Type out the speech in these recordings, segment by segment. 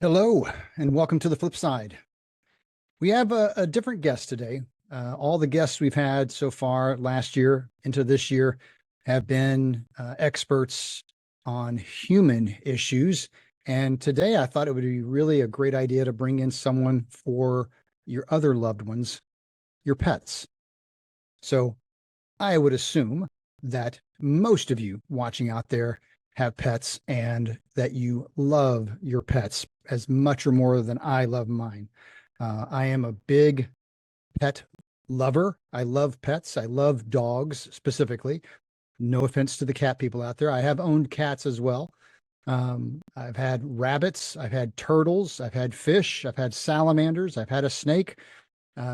Hello, and welcome to the Flipside. We have a different guest today. All the guests we've had so far last year into this year have been experts on human issues. And today I thought it would be really a great idea to bring in someone for your other loved ones, your pets. So I would assume that most of you watching out there have pets and that you love your pets as much or more than I love mine. I am a big pet lover. I love pets. I love dogs specifically. No offense to the cat people out there. I have owned cats as well. I've had rabbits, I've had turtles, I've had fish, I've had salamanders, I've had a snake.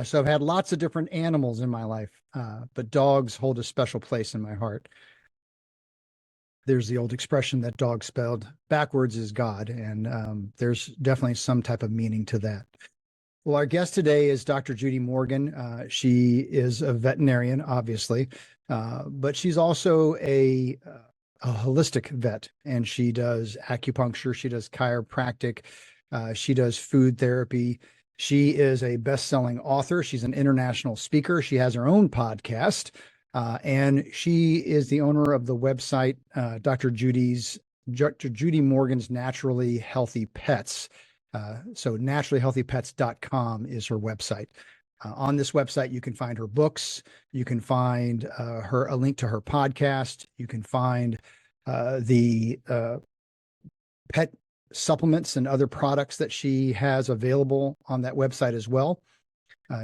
So I've had lots of different animals in my life, but dogs hold a special place in my heart. There's the old expression that dog spelled backwards is God, and there's definitely some type of meaning to that. Well, our guest today is Dr. Judy Morgan. She is a veterinarian, obviously, but she's also a holistic vet, and she does acupuncture, she does chiropractic, she does food therapy. She is a best-selling author. She's an international speaker. She has her own podcast, and she is the owner of the website Dr. Judy Morgan's Naturally Healthy Pets. So naturallyhealthypets.com is her website. On this website, you can find her books. You can find a link to her podcast. You can find the pet supplements and other products that she has available on that website as well.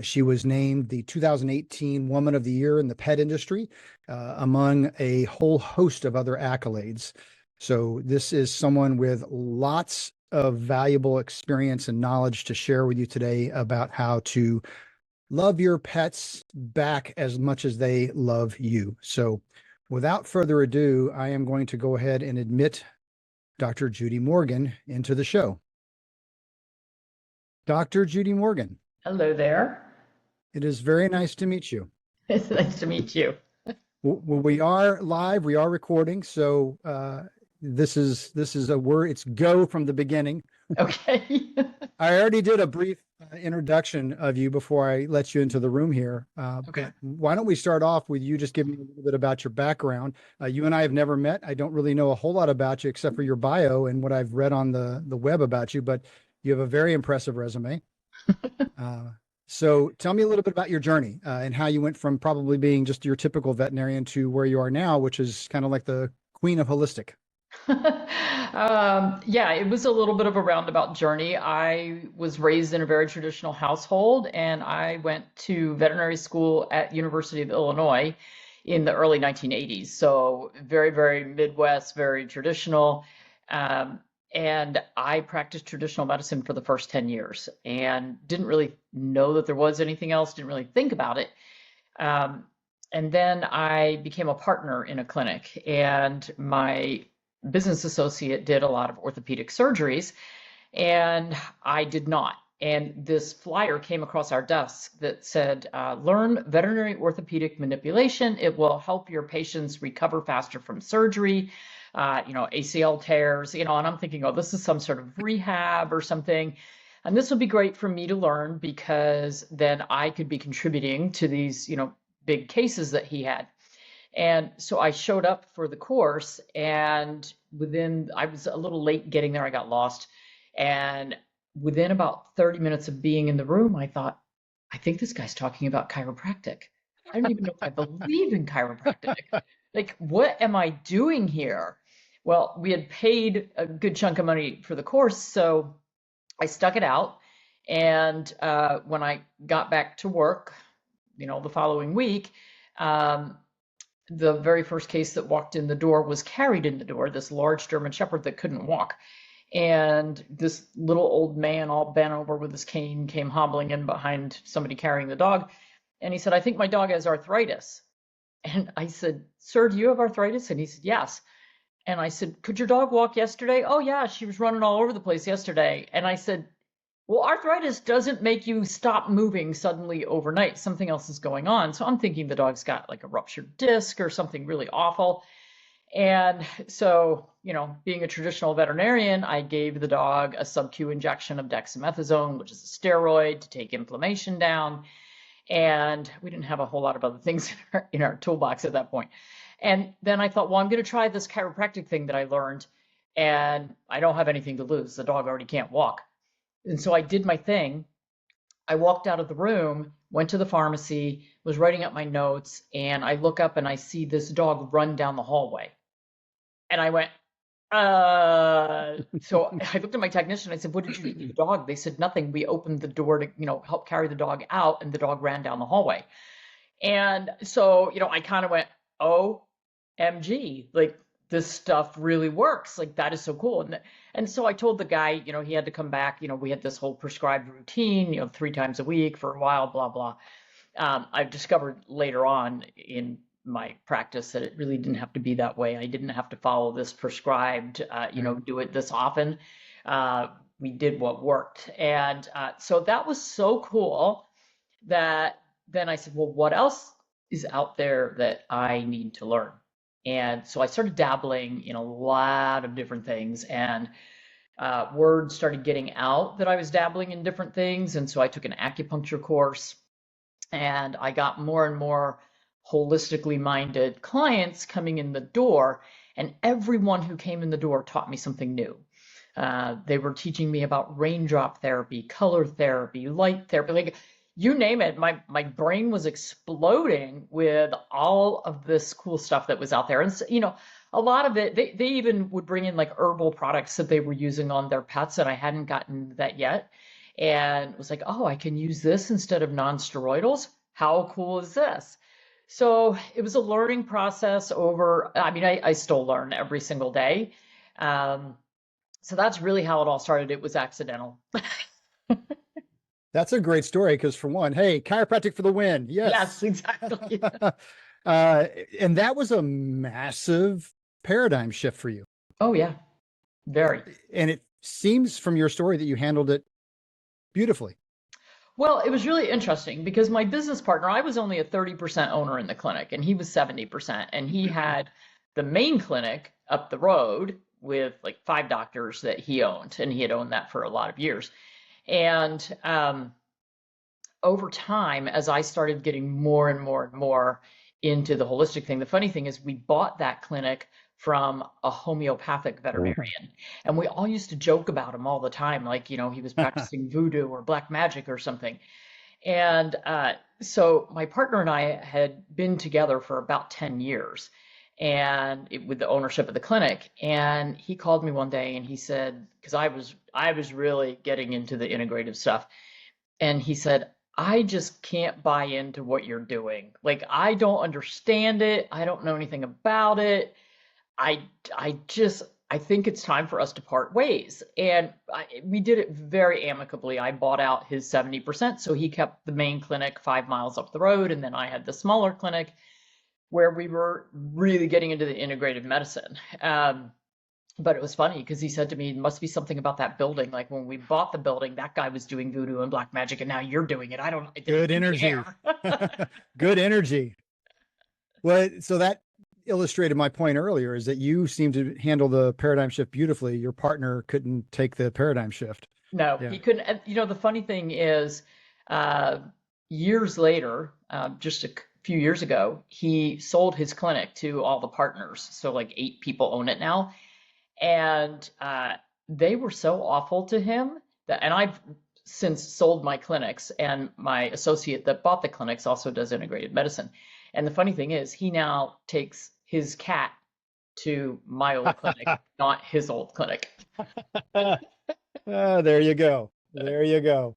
She was named the 2018 Woman of the Year in the pet industry, among a whole host of other accolades. So this is someone with lots of valuable experience and knowledge to share with you today about how to love your pets back as much as they love you. So without further ado, I am going to go ahead and admit Dr. Judy Morgan into the show. Dr. Judy Morgan. Hello there. It is very nice to meet you. It's nice to meet you. Well, we are live, we are recording, so this is a word, it's go from the beginning. Okay. I already did a brief introduction of you before I let you into the room here. Okay. But why don't we start off with you just giving me a little bit about your background. You and I have never met. I don't really know a whole lot about you except for your bio and what I've read on the web about you, but you have a very impressive resume. So tell me a little bit about your journey and how you went from probably being just your typical veterinarian to where you are now, which is kind of like the queen of holistic. Yeah, it was a little bit of a roundabout journey. I was raised in a very traditional household, and I went to veterinary school at University of Illinois in the early 1980s. So very, very Midwest, very traditional. And I practiced traditional medicine for the first 10 years and didn't really know that there was anything else, didn't really think about it. And then I became a partner in a clinic, and my business associate did a lot of orthopedic surgeries, and I did not. And this flyer came across our desk that said, learn veterinary orthopedic manipulation. It will help your patients recover faster from surgery, ACL tears, and I'm thinking, oh, this is some sort of rehab or something. And this would be great for me to learn because then I could be contributing to these, big cases that he had. And so I showed up for the course, and I was a little late getting there. I got lost. And within about 30 minutes of being in the room, I thought, I think this guy's talking about chiropractic. I don't even know if I believe in chiropractic. Like, what am I doing here? Well, we had paid a good chunk of money for the course, so I stuck it out. And when I got back to work, the following week, the very first case that walked in the door was carried in the door, this large German Shepherd that couldn't walk. And this little old man, all bent over with his cane, came hobbling in behind somebody carrying the dog. And he said, I think my dog has arthritis. And I said, sir, do you have arthritis? And he said, yes. And I said, could your dog walk yesterday? Oh, yeah, she was running all over the place yesterday. And I said, well, arthritis doesn't make you stop moving suddenly overnight. Something else is going on. So I'm thinking the dog's got like a ruptured disc or something really awful. And so, being a traditional veterinarian, I gave the dog a sub-Q injection of dexamethasone, which is a steroid to take inflammation down. And we didn't have a whole lot of other things in our toolbox at that point. And then I thought, well, I'm going to try this chiropractic thing that I learned, and I don't have anything to lose. The dog already can't walk. And so I did my thing. I walked out of the room, went to the pharmacy, was writing up my notes, and I look up and I see this dog run down the hallway. And I went, so I looked at my technician. I said, what did you do to the dog? They said, nothing. We opened the door to, help carry the dog out, and the dog ran down the hallway. And so, I kind of went, OMG, like this stuff really works. Like that is so cool. And so I told the guy, he had to come back. We had this whole prescribed routine, 3 times a week for a while, blah, blah. I've discovered later on in my practice that it really didn't have to be that way. I didn't have to follow this prescribed, do it this often. We did what worked. And so that was so cool that then I said, well, what else is out there that I need to learn? And so I started dabbling in a lot of different things, and word started getting out that I was dabbling in different things. And so I took an acupuncture course, and I got more and more holistically minded clients coming in the door, and everyone who came in the door taught me something new. They were teaching me about raindrop therapy, color therapy, light therapy, like you name it. My brain was exploding with all of this cool stuff that was out there. And a lot of it, they even would bring in like herbal products that they were using on their pets, and I hadn't gotten that yet. And it was like, oh, I can use this instead of non-steroidals. How cool is this? So it was a learning process I still learn every single day. So that's really how it all started. It was accidental. That's a great story because, for one, hey, chiropractic for the win. Yes. Yes, exactly. And that was a massive paradigm shift for you. Oh, yeah, very. And it seems from your story that you handled it beautifully. Well, it was really interesting because my business partner, I was only a 30% owner in the clinic, and he was 70%. And he had the main clinic up the road with like 5 doctors that he owned, and he had owned that for a lot of years. And over time, as I started getting more and more and more into the holistic thing, the funny thing is we bought that clinic from a homeopathic veterinarian. And we all used to joke about him all the time, like, he was practicing voodoo or black magic or something. And so my partner and I had been together for about 10 years with the ownership of the clinic. And he called me one day and he said, because I was really getting into the integrative stuff. And he said, I just can't buy into what you're doing. Like, I don't understand it. I don't know anything about it. I think it's time for us to part ways. And we did it very amicably. I bought out his 70%. So he kept the main clinic 5 miles up the road. And then I had the smaller clinic where we were really getting into the integrative medicine. But it was funny because he said to me, it must be something about that building. Like when we bought the building, that guy was doing voodoo and black magic, and now you're doing it. Good energy. Good energy. Well, so that illustrated my point earlier, is that you seem to handle the paradigm shift beautifully. Your partner couldn't take the paradigm shift. No, he couldn't. And, the funny thing is, years later, just a few years ago, he sold his clinic to all the partners. So like 8 people own it now. And they were so awful to him and I've since sold my clinics, and my associate that bought the clinics also does integrated medicine. And the funny thing is, he now takes his cat to my old clinic, not his old clinic. There you go. There you go.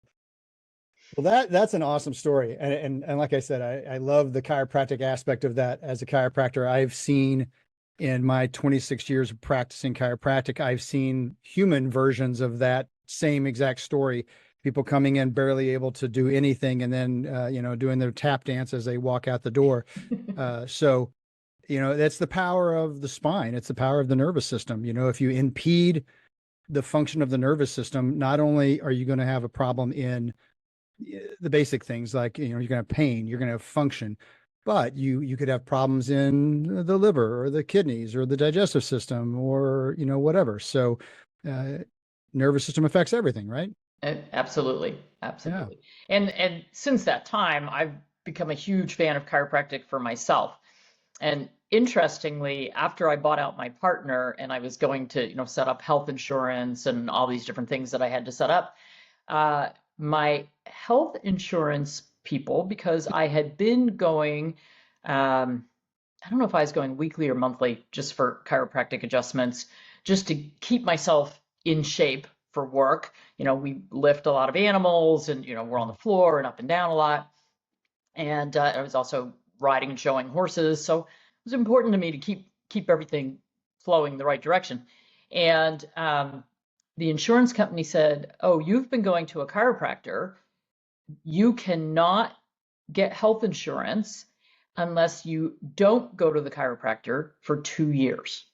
Well, that's an awesome story. And like I said, I love the chiropractic aspect of that. As a chiropractor, I've seen in my 26 years of practicing chiropractic, I've seen human versions of that same exact story. People coming in barely able to do anything, and then, doing their tap dance as they walk out the door. So, that's the power of the spine. It's the power of the nervous system. If you impede the function of the nervous system, not only are you going to have a problem in the basic things like, you're going to have pain, you're going to have function, but you could have problems in the liver or the kidneys or the digestive system or whatever. So uh, nervous system affects everything, right? Absolutely, Yeah. absolutely. And since that time, I've become a huge fan of chiropractic for myself. And interestingly, after I bought out my partner and I was going to, set up health insurance and all these different things that I had to set up, uh, my health insurance people, because I had been going, I don't know if I was going weekly or monthly just for chiropractic adjustments, just to keep myself in shape for work. We lift a lot of animals and, we're on the floor and up and down a lot. And I was also riding and showing horses. So it was important to me to keep everything flowing the right direction. And the insurance company said, "Oh, you've been going to a chiropractor. You cannot get health insurance unless you don't go to the chiropractor for 2 years."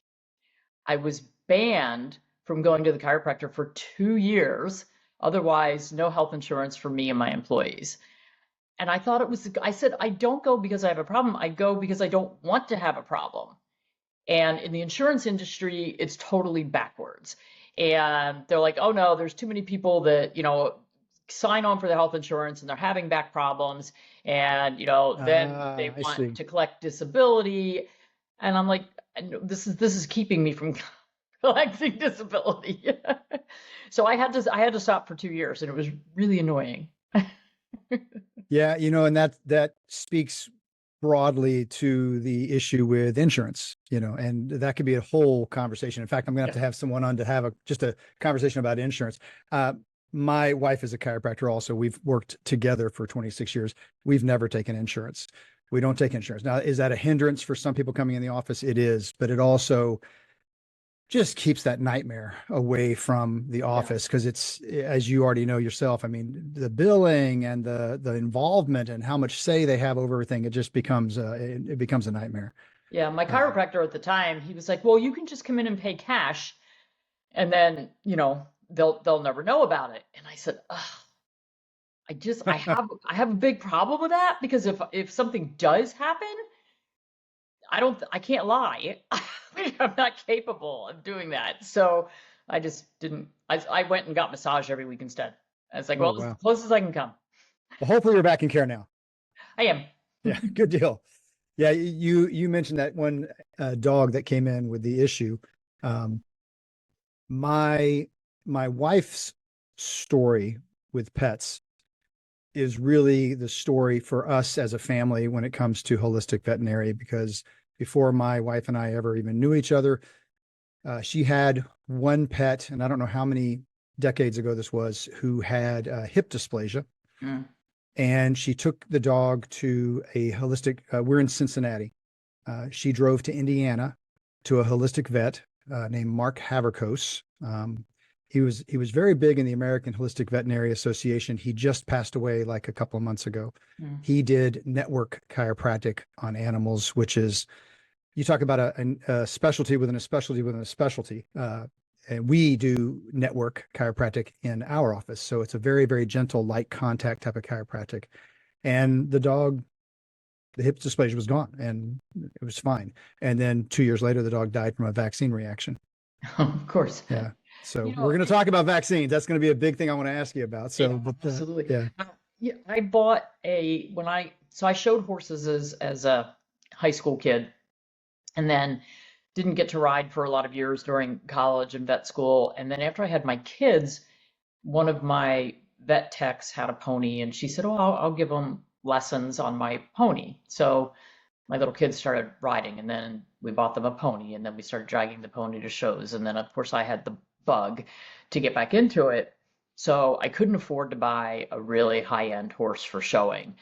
I was banned from going to the chiropractor for 2 years. Otherwise, no health insurance for me and my employees. And I said, I don't go because I have a problem. I go because I don't want to have a problem. And in the insurance industry, it's totally backwards. And they're like, oh no, there's too many people that, sign on for the health insurance and they're having back problems. And, then they I want see. to collect disability. And I'm like, this is keeping me from collecting disability. So I had to stop for 2 years and it was really annoying. Yeah, and that speaks broadly to the issue with insurance, and that could be a whole conversation. In fact, I'm going to Yeah. have someone on to have just a conversation about insurance. My wife is a chiropractor also. We've worked together for 26 years. We've never taken insurance. We don't take insurance. Now, is that a hindrance for some people coming in the office? It is, but it also just keeps that nightmare away from the Yeah. office because it's, as you already know yourself. I mean, the billing and the involvement and how much say they have over everything, it just becomes it becomes a nightmare. Yeah, my uh, chiropractor at the time, he was like, "Well, you can just come in and pay cash, and then, they'll never know about it." And I said, "Ugh, I have a big problem with that because if something does happen, I can't lie. I'm not capable of doing that." So I just didn't. I went and got massage every week instead. I was like, oh "Well, it's the wow. closest I can come." Well, hopefully you're back in care now. I am. Yeah, good deal. Yeah, you mentioned that one dog that came in with the issue. um, my my wife's story with pets is really the story for us as a family when it comes to holistic veterinary, because before my wife and I ever even knew each other, she had one pet, and I don't know how many decades ago this was, who had hip dysplasia. Mm. And she took the dog to a holistic, we're in Cincinnati. She drove to Indiana to a holistic vet named Mark Haverkos. He was very big in the American Holistic Veterinary Association. He just passed away like a couple of months ago. Mm. He did network chiropractic on animals, which is, you talk about a specialty within a specialty within a specialty. And we do network chiropractic in our office. So it's a very, very gentle, light contact type of chiropractic. And the dog, the hip dysplasia was gone and it was fine. And then 2 years later, the dog died from a vaccine reaction. Of course. Yeah. So You we're know, going to talk about vaccines. That's going to be a big thing I want to ask you about. yeah, So, but absolutely. yeah. Yeah, I bought I showed horses as a high school kid, and then didn't get to ride for a lot of years during college and vet school. And then after I had my kids, one of my vet techs had a pony, and she said, "Oh, I'll give them lessons on my pony." So my little kids started riding, and then we bought them a pony, and then we started dragging the pony to shows. And then, of course, I had the bug to get back into it. So I couldn't afford to buy a really high-end horse for showing.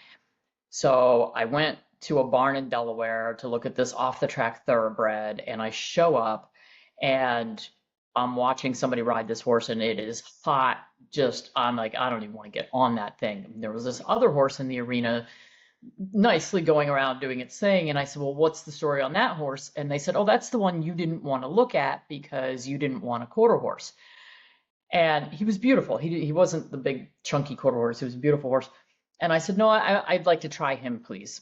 So I went to a barn in Delaware to look at this off-the-track thoroughbred, and I show up, and I'm watching somebody ride this horse, and it is hot. Just, I'm like, I don't even want to get on that thing. There was this other horse in the arena nicely going around doing its thing. And I said, "Well, what's the story on that horse?" And they said, "Oh, that's the one you didn't want to look at because you didn't want a quarter horse." And he was beautiful. He wasn't the big chunky quarter horse. He was a beautiful horse. And I said, "No, I'd like to try him, please."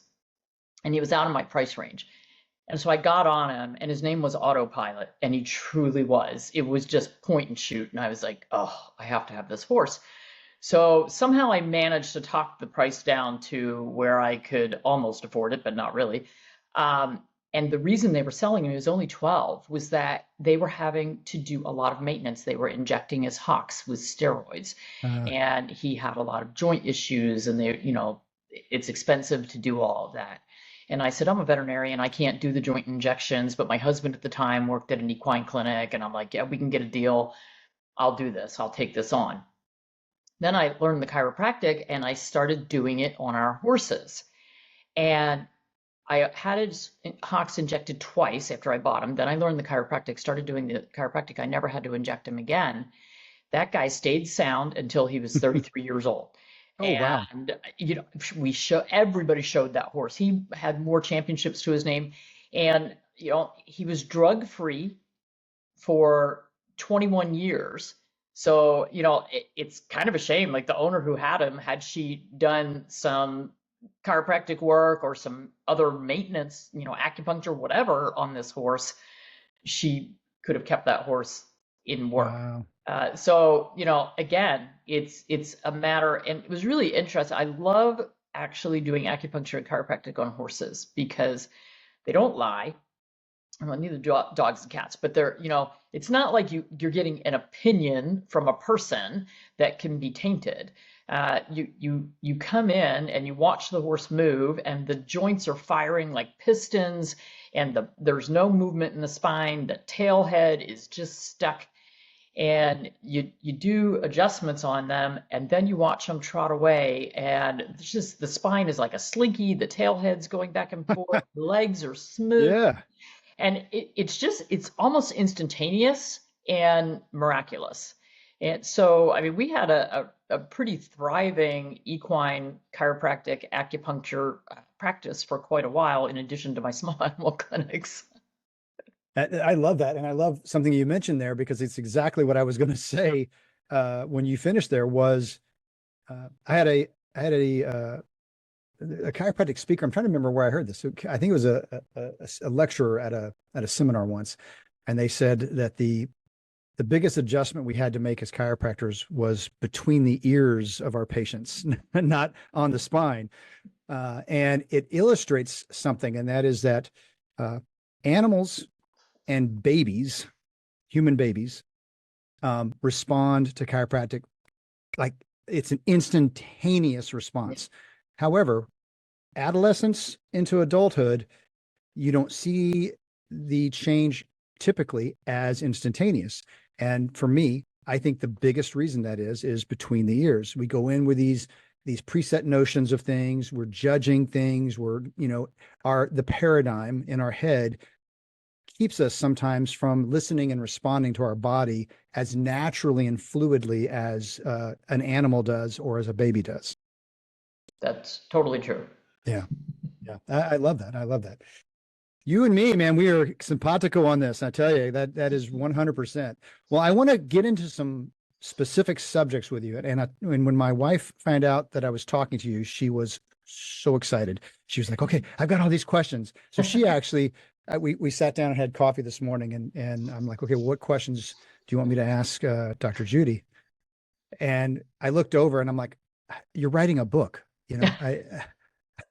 and he was out of my price range. And so I got on him, and his name was Autopilot, and he truly was. It was just point and shoot, and I was like, oh, I have to have this horse. So somehow I managed to talk the price down to where I could almost afford it, but not really. And the reason they were selling him, he was only 12, was that they were having to do a lot of maintenance. They were injecting his hocks with steroids, Uh, and he had a lot of joint issues, and it's expensive to do all of that. And I said, I'm a veterinarian. I can't do the joint injections, but my husband at the time worked at an equine clinic, and I'm like, yeah, we can get a deal. I'll do this. I'll take this on. Then I learned the chiropractic and I started doing it on our horses. And I had his hocks injected twice after I bought him. Then I learned the chiropractic, started doing the chiropractic. I never had to inject him again. That guy stayed sound until he was 33 years old. oh, wow. And everybody showed that horse. He had more championships to his name, and he was drug free for 21 years. So, it's kind of a shame. Like the owner who had him, had she done some chiropractic work or some other maintenance, acupuncture, whatever on this horse, she could have kept that horse in work. Wow. So, again, it's a matter, and it was really interesting. I love actually doing acupuncture and chiropractic on horses because they don't lie. Well, neither do dogs and cats, but it's not like you're getting an opinion from a person that can be tainted. You come in and you watch the horse move, and the joints are firing like pistons, and there's no movement in the spine. The tail head is just stuck, and you do adjustments on them, and then you watch them trot away, and it's just the spine is like a slinky. The tail head's going back and forth. The legs are smooth. Yeah. And it's almost instantaneous and miraculous. And so, I mean, we had a pretty thriving equine chiropractic acupuncture practice for quite a while, in addition to my small animal clinics. I love that. And I love something you mentioned there, because it's exactly what I was going to say when you finished there was I had a chiropractic speaker. I'm trying to remember where I heard this. I think it was a lecturer at a seminar once. And they said that the biggest adjustment we had to make as chiropractors was between the ears of our patients, not on the spine. And it illustrates something, and that is that animals and babies, human babies, respond to chiropractic like it's an instantaneous response. However, adolescence into adulthood, you don't see the change typically as instantaneous. And for me, I think the biggest reason that is between the ears. We go in with these preset notions of things. We're judging things. The paradigm in our head keeps us sometimes from listening and responding to our body as naturally and fluidly as an animal does or as a baby does. That's totally true. Yeah. Yeah. I love that. I love that. You and me, man, we are simpatico on this. I tell you, that is 100%. Well, I want to get into some specific subjects with you. And when my wife found out that I was talking to you, she was so excited. She was like, okay, I've got all these questions. So she actually, we sat down and had coffee this morning, and I'm like, okay, well, what questions do you want me to ask Dr. Judy? And I looked over and I'm like, you're writing a book.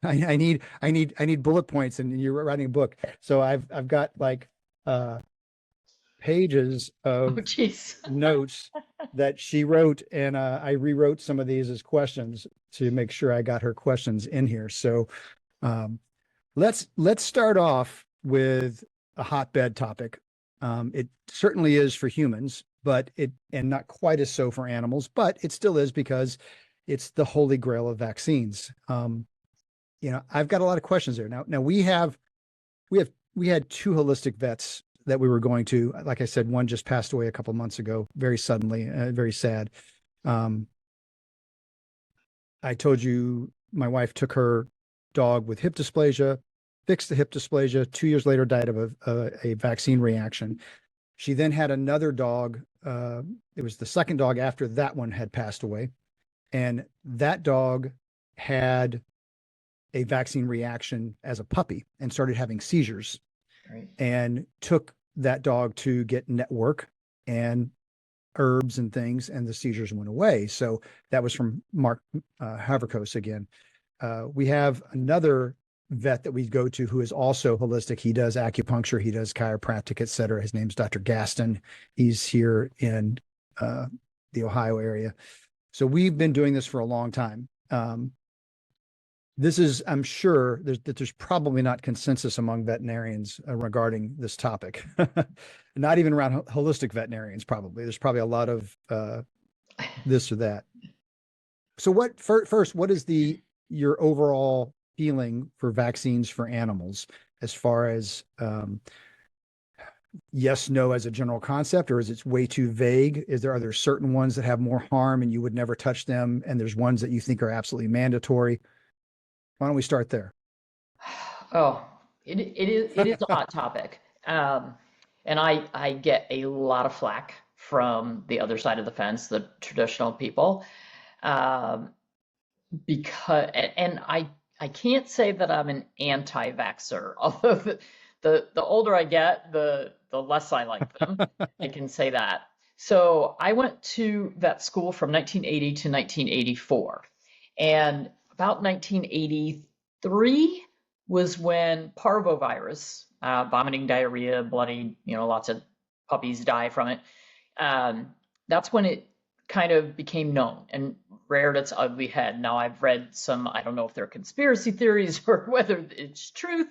I need bullet points, and you're writing a book. So I've got like pages of notes that she wrote, and I rewrote some of these as questions to make sure I got her questions in here. So let's start off with a hotbed topic. It certainly is for humans, and not quite as so for animals, but it still is, because it's the holy grail of vaccines. I've got a lot of questions there. Now we had two holistic vets that we were going to. Like I said, one just passed away a couple of months ago, very suddenly, very sad. I told you my wife took her dog with hip dysplasia, fixed the hip dysplasia. 2 years later, died of a vaccine reaction. She then had another dog. It was the second dog after that one had passed away. And that dog had a vaccine reaction as a puppy and started having seizures, Right. and took that dog to get network and herbs and things, and the seizures went away. So that was from Mark Haverkos again. We have another vet that we go to who is also holistic. He does acupuncture, he does chiropractic, et cetera. His name's Dr. Gaston. He's here in the Ohio area. So we've been doing this for a long time. This is, I'm sure there's probably not consensus among veterinarians regarding this topic. Not even around holistic veterinarians, probably. There's probably a lot of this or that. So first, what is your overall feeling for vaccines for animals, as far as yes, no as a general concept, or is it way too vague? Are there certain ones that have more harm and you would never touch them, and there's ones that you think are absolutely mandatory? Why don't we start there? Oh, it is a hot topic. And I get a lot of flack from the other side of the fence, the traditional people. Um, because and I can't say that I'm an anti-vaxxer, although the older I get, the less I like them. I can say that. So I went to vet school from 1980 to 1984, and about 1983 was when parvovirus, vomiting, diarrhea, bloody, lots of puppies die from it. Um, that's when it kind of became known and reared its ugly head. Now, I've read some, I don't know if they're conspiracy theories or whether it's truth,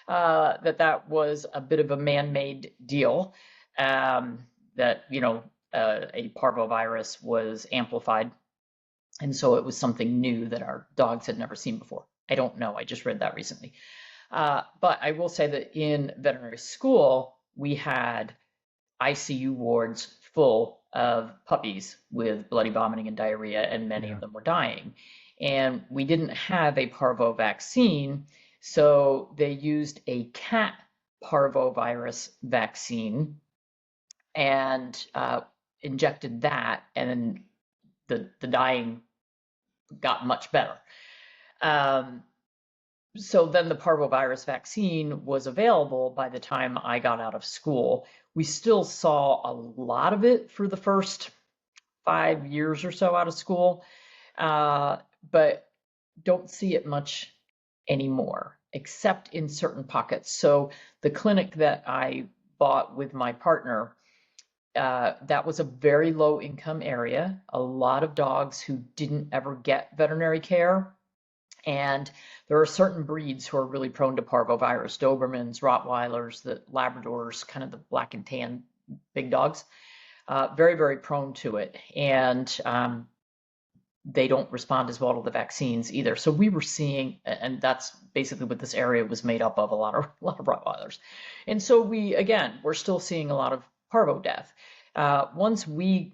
that was a bit of a man-made deal, that, a parvovirus was amplified. And so it was something new that our dogs had never seen before. I don't know. I just read that recently. But I will say that in veterinary school, we had ICU wards full of puppies with bloody vomiting and diarrhea, and many of them were dying. And we didn't have a parvo vaccine, so they used a cat parvovirus vaccine and injected that, and then the dying got much better. So then the parvovirus vaccine was available by the time I got out of school. We still saw a lot of it for the first 5 years or so out of school, but don't see it much anymore, except in certain pockets. So the clinic that I bought with my partner, that was a very low income area, a lot of dogs who didn't ever get veterinary care. And there are certain breeds who are really prone to parvovirus: Dobermans, Rottweilers, the Labradors, kind of the black and tan big dogs, very, very prone to it. And they don't respond as well to the vaccines either. So we were seeing, and that's basically what this area was made up of, a lot of Rottweilers. And so we're still seeing a lot of parvo death. Once we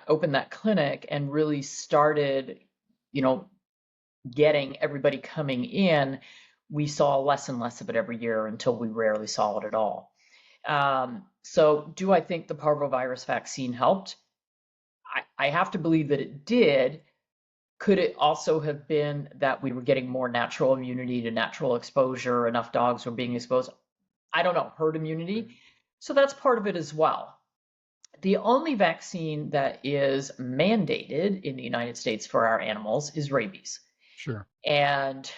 opened that clinic and really started, getting everybody coming in, we saw less and less of it every year until we rarely saw it at all. So do I think the parvovirus vaccine helped? I have to believe that it did. Could it also have been that we were getting more natural immunity to natural exposure, enough dogs were being exposed? I don't know, herd immunity. So that's part of it as well. The only vaccine that is mandated in the United States for our animals is rabies. Sure. And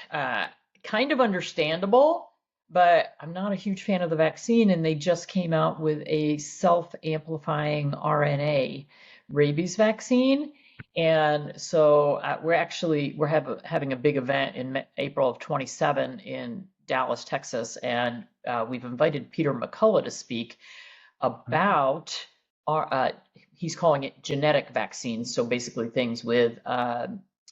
kind of understandable, but I'm not a huge fan of the vaccine. And they just came out with a self-amplifying RNA rabies vaccine. And so we're having a big event in April of 27 in Dallas, Texas, and we've invited Peter McCullough to speak about he's calling it genetic vaccines. So basically things with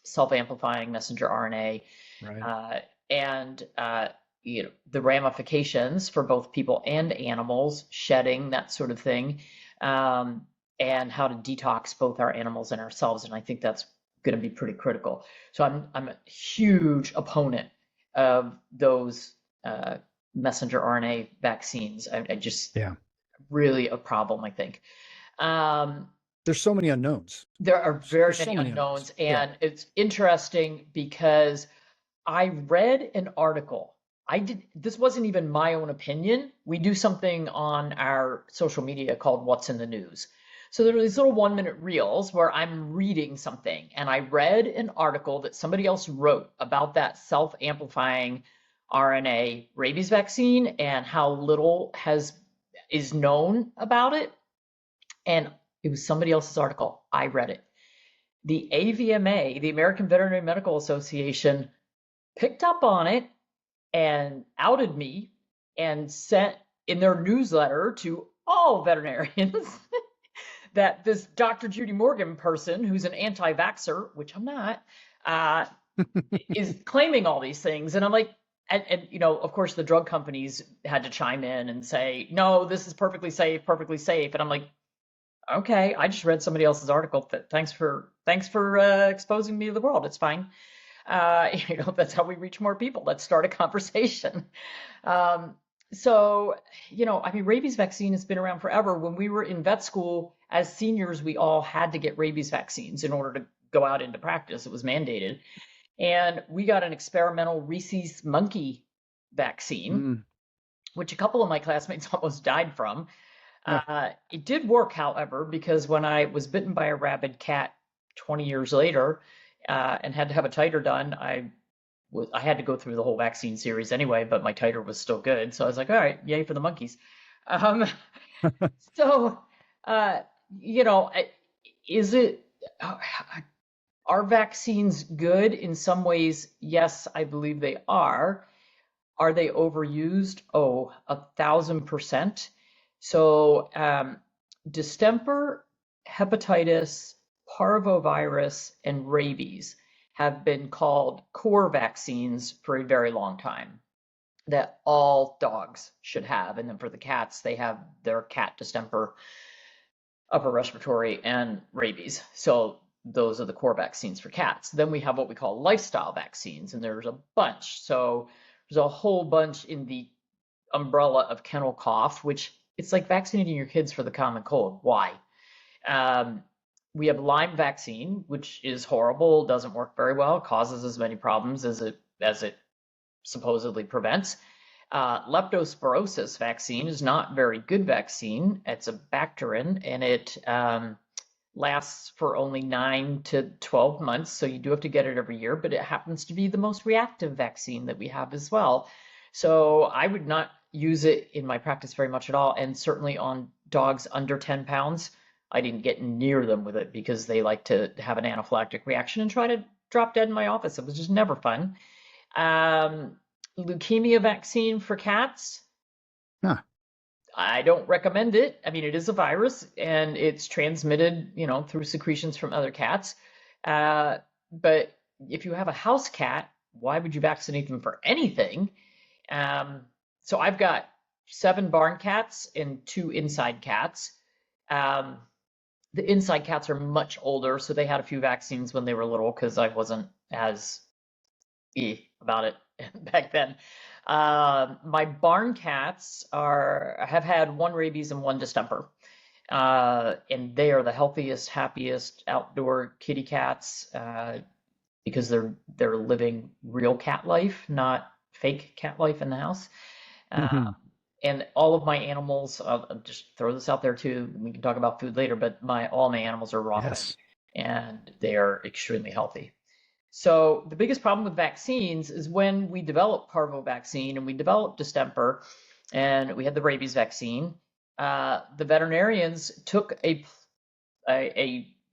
self-amplifying messenger RNA, right. And the ramifications for both people and animals, shedding, that sort of thing, and how to detox both our animals and ourselves. And I think that's going to be pretty critical. So I'm a huge opponent of those messenger RNA vaccines. I just really a problem, I think. There's so many unknowns. There are very There's many so many unknowns, Yeah. and it's interesting because I read an article. This wasn't even my own opinion. We do something on our social media called What's in the News. So there are these little 1 minute reels where I'm reading something, and I read an article that somebody else wrote about that self-amplifying RNA rabies vaccine and how little is known about it. And it was somebody else's article. I read it. The AVMA, the American Veterinary Medical Association, picked up on it and outed me and sent in their newsletter to all veterinarians that this Dr. Judy Morgan person, who's an anti-vaxxer, which I'm not, is claiming all these things. And I'm like, and you know, of course, the drug companies had to chime in and say, no, this is perfectly safe, perfectly safe. And I'm like, okay, I just read somebody else's article. Thanks for exposing me to the world. It's fine. You know, that's how we reach more people. Let's start a conversation. So, you know, I mean, rabies vaccine has been around forever. When we were in vet school as seniors, we all had to get rabies vaccines in order to go out into practice. It was mandated. And we got an experimental rhesus monkey vaccine, which a couple of my classmates almost died from. It did work, however, because when I was bitten by a rabid cat 20 years later and had to have a titer done, I had to go through the whole vaccine series anyway, but my titer was still good. So I was like, all right, yay for the monkeys. So, you know, are vaccines good? In some ways, yes, I believe they are. Are they overused? Oh, 1,000%. So distemper, hepatitis, parvovirus, and rabies have been called core vaccines for a very long time that all dogs should have. And then for the cats, they have their cat distemper, upper respiratory, and rabies. So those are the core vaccines for cats. Then we have what we call lifestyle vaccines, and there's a bunch. So there's a whole bunch in the umbrella of kennel cough, which it's like vaccinating your kids for the common cold. Why? We have Lyme vaccine, which is horrible, doesn't work very well, causes as many problems as it supposedly prevents. Leptospirosis vaccine is not very good vaccine. It's a bacterin, and it lasts for only 9 to 12 months, so you do have to get it every year, but it happens to be the most reactive vaccine that we have as well. So I would not use it in my practice very much at all, and certainly on dogs under 10 pounds, I didn't get near them with it because they like to have an anaphylactic reaction and try to drop dead in my office. It was just never fun. Leukemia vaccine for cats. Huh. I don't recommend it. I mean, it is a virus and it's transmitted, you know, through secretions from other cats. But if you have a house cat, why would you vaccinate them for anything? So I've got 7 barn cats and 2 inside cats. The inside cats are much older, so they had a few vaccines when they were little because I wasn't as about it back then. My barn cats have had 1 rabies and 1 distemper. And they are the healthiest, happiest outdoor kitty cats because they're living real cat life, not fake cat life in the house. And all of my animals, I'll just throw this out there too. We can talk about food later, but all my animals are raw fed, and they are extremely healthy. So the biggest problem with vaccines is when we developed parvo vaccine and we developed distemper and we had the rabies vaccine, the veterinarians took a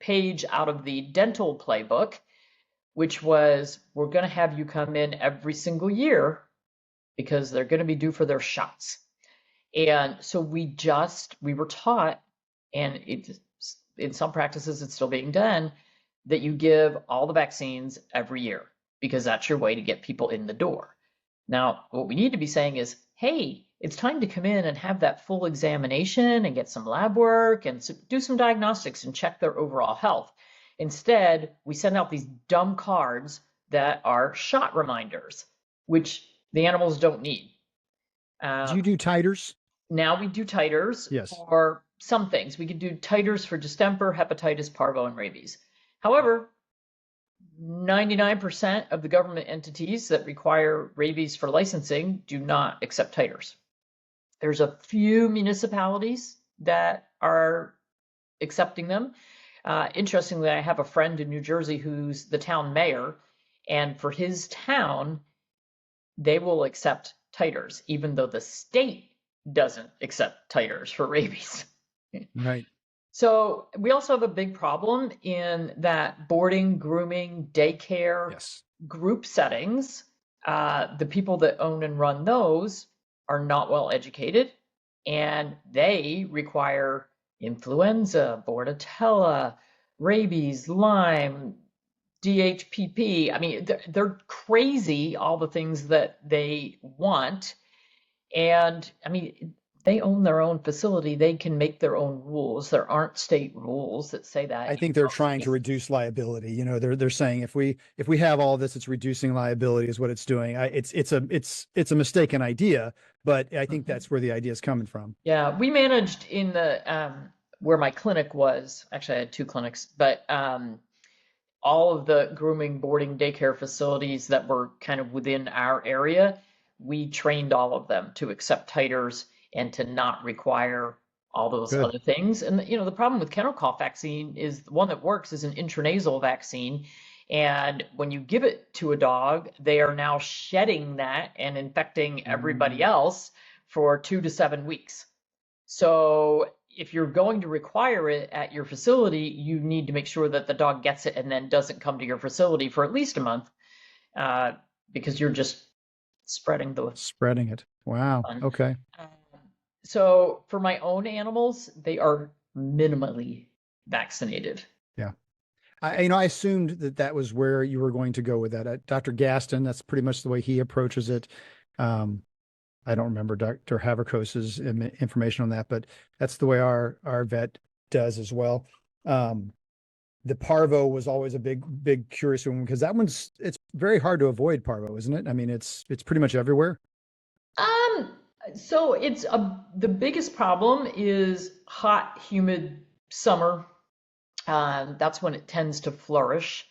page out of the dental playbook, which was, we're going to have you come in every single year because they're going to be due for their shots. And so we were taught, and in some practices it's still being done, that you give all the vaccines every year because that's your way to get people in the door. Now, what we need to be saying is, hey, it's time to come in and have that full examination and get some lab work and do some diagnostics and check their overall health. Instead, we send out these dumb cards that are shot reminders, which the animals don't need. Do you do titers? Now we do titers for some things. We could do titers for distemper, hepatitis, parvo, and rabies. However, 99% of the government entities that require rabies for licensing do not accept titers. There's a few municipalities that are accepting them. Interestingly, I have a friend in New Jersey who's the town mayor, and for his town, they will accept titers, even though the state doesn't accept titers for rabies. Right. So we also have a big problem in that boarding, grooming, daycare, Yes. group settings, the people that own and run those are not well educated, and they require influenza, bordetella, rabies, Lyme, DHPP. I mean, they're crazy, all the things that they want. And I mean, they own their own facility. They can make their own rules. There aren't state rules that say I that. think they're trying to reduce liability. You know, they're saying if we have all this, it's reducing liability is what it's doing. It's a mistaken idea, but I think that's where the idea is coming from. Yeah, we managed in the where my clinic was. Actually, I had two clinics, but all of the grooming, boarding, daycare facilities that were kind of within our area, we trained all of them to accept titers and to not require all those Good. other things. And you know, the problem with kennel cough vaccine is the one that works is an intranasal vaccine. And when you give it to a dog, they are now shedding that and infecting everybody else for 2 to 7 weeks. So if you're going to require it at your facility, you need to make sure that the dog gets it and then doesn't come to your facility for at least a month, uh, because you're just spreading the Spreading it. Wow. fun. Okay. Um, so for my own animals, they are minimally vaccinated. Yeah. I assumed that was where you were going to go with that. Dr. Gaston, that's pretty much the way he approaches it. I don't remember Dr. Haverkos's information on that, but that's the way our vet does as well. The parvo was always a big curious one because it's very hard to avoid parvo, isn't it? I mean, it's pretty much everywhere. Um, so the biggest problem is hot, humid summer. That's when it tends to flourish.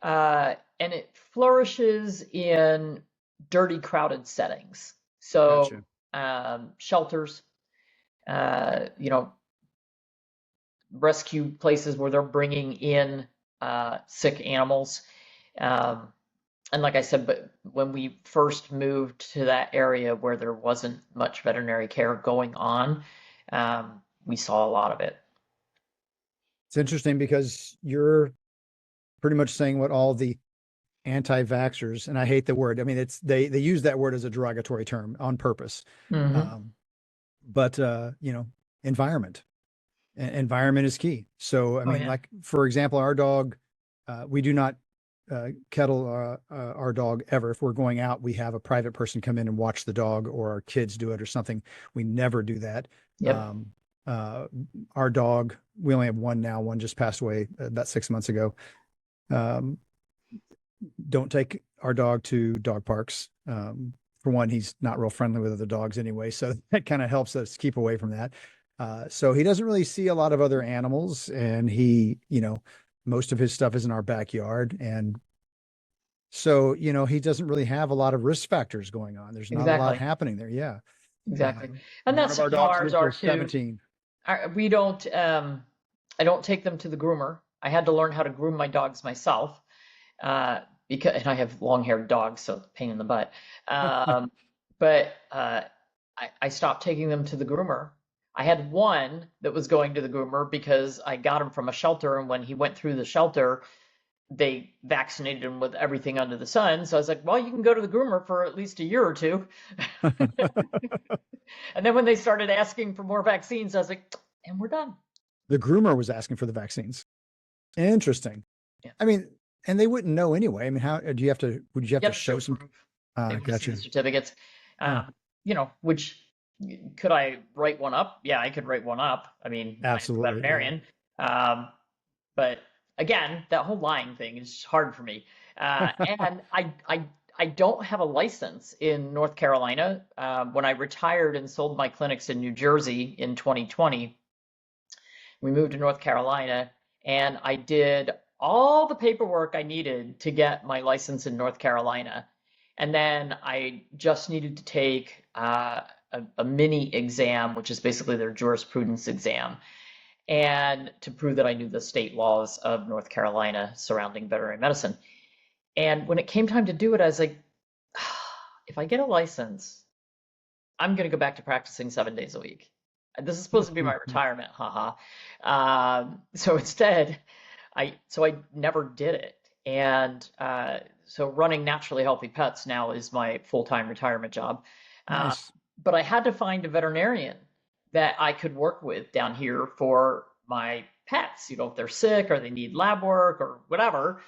And it flourishes in dirty, crowded settings. So, Gotcha. shelters, you know, rescue places where they're bringing in sick animals. Um, and like I said, but when we first moved to that area where there wasn't much veterinary care going on, we saw a lot of it. It's interesting because you're pretty much saying what all the anti-vaxxers, and I hate the word. I mean, they use that word as a derogatory term on purpose. Mm-hmm. But environment. Environment is key. So, I Oh mean, yeah. like for example, our dog, we do not kettle our dog ever. If we're going out, we have a private person come in and watch the dog, or our kids do it or something. We never do that. Yep. Our dog, we only have one now. One just passed away about 6 months ago. Don't take our dog to dog parks. For one, he's not real friendly with other dogs anyway, so that kind of helps us keep away from that. So he doesn't really see a lot of other animals, and most of his stuff is in our backyard. And so, he doesn't really have a lot of risk factors going on. There's not a lot Exactly. happening there. Yeah. Exactly. And None that's of our how dogs ours live are till too. 17. We don't, I don't take them to the groomer. I had to learn how to groom my dogs myself, and I have long-haired dogs, so pain in the butt. But I stopped taking them to the groomer. I had one that was going to the groomer because I got him from a shelter, and when he went through the shelter, they vaccinated him with everything under the sun. So I was like, well, you can go to the groomer for at least a year or two. And then when they started asking for more vaccines, I was like, and we're done. The groomer was asking for the vaccines. Interesting. Yeah. I mean, and they wouldn't know anyway. I mean, how do you have to? Would you have to show some? They want to see Gotcha. the certificates. Which could I write one up? Yeah, I could write one up. I mean, Absolutely. I'm a veterinarian. But again, that whole lying thing is hard for me. And I don't have a license in North Carolina. When I retired and sold my clinics in New Jersey in 2020, we moved to North Carolina, and I did all the paperwork I needed to get my license in North Carolina. And then I just needed to take a mini exam, which is basically their jurisprudence exam, and to prove that I knew the state laws of North Carolina surrounding veterinary medicine. And when it came time to do it, I was like, if I get a license, I'm going to go back to practicing 7 days a week. This is supposed to be my retirement, haha. So instead, I never did it. And so running Naturally Healthy Pets now is my full-time retirement job. Uh, Nice. but I had to find a veterinarian that I could work with down here for my pets, if they're sick or they need lab work or whatever.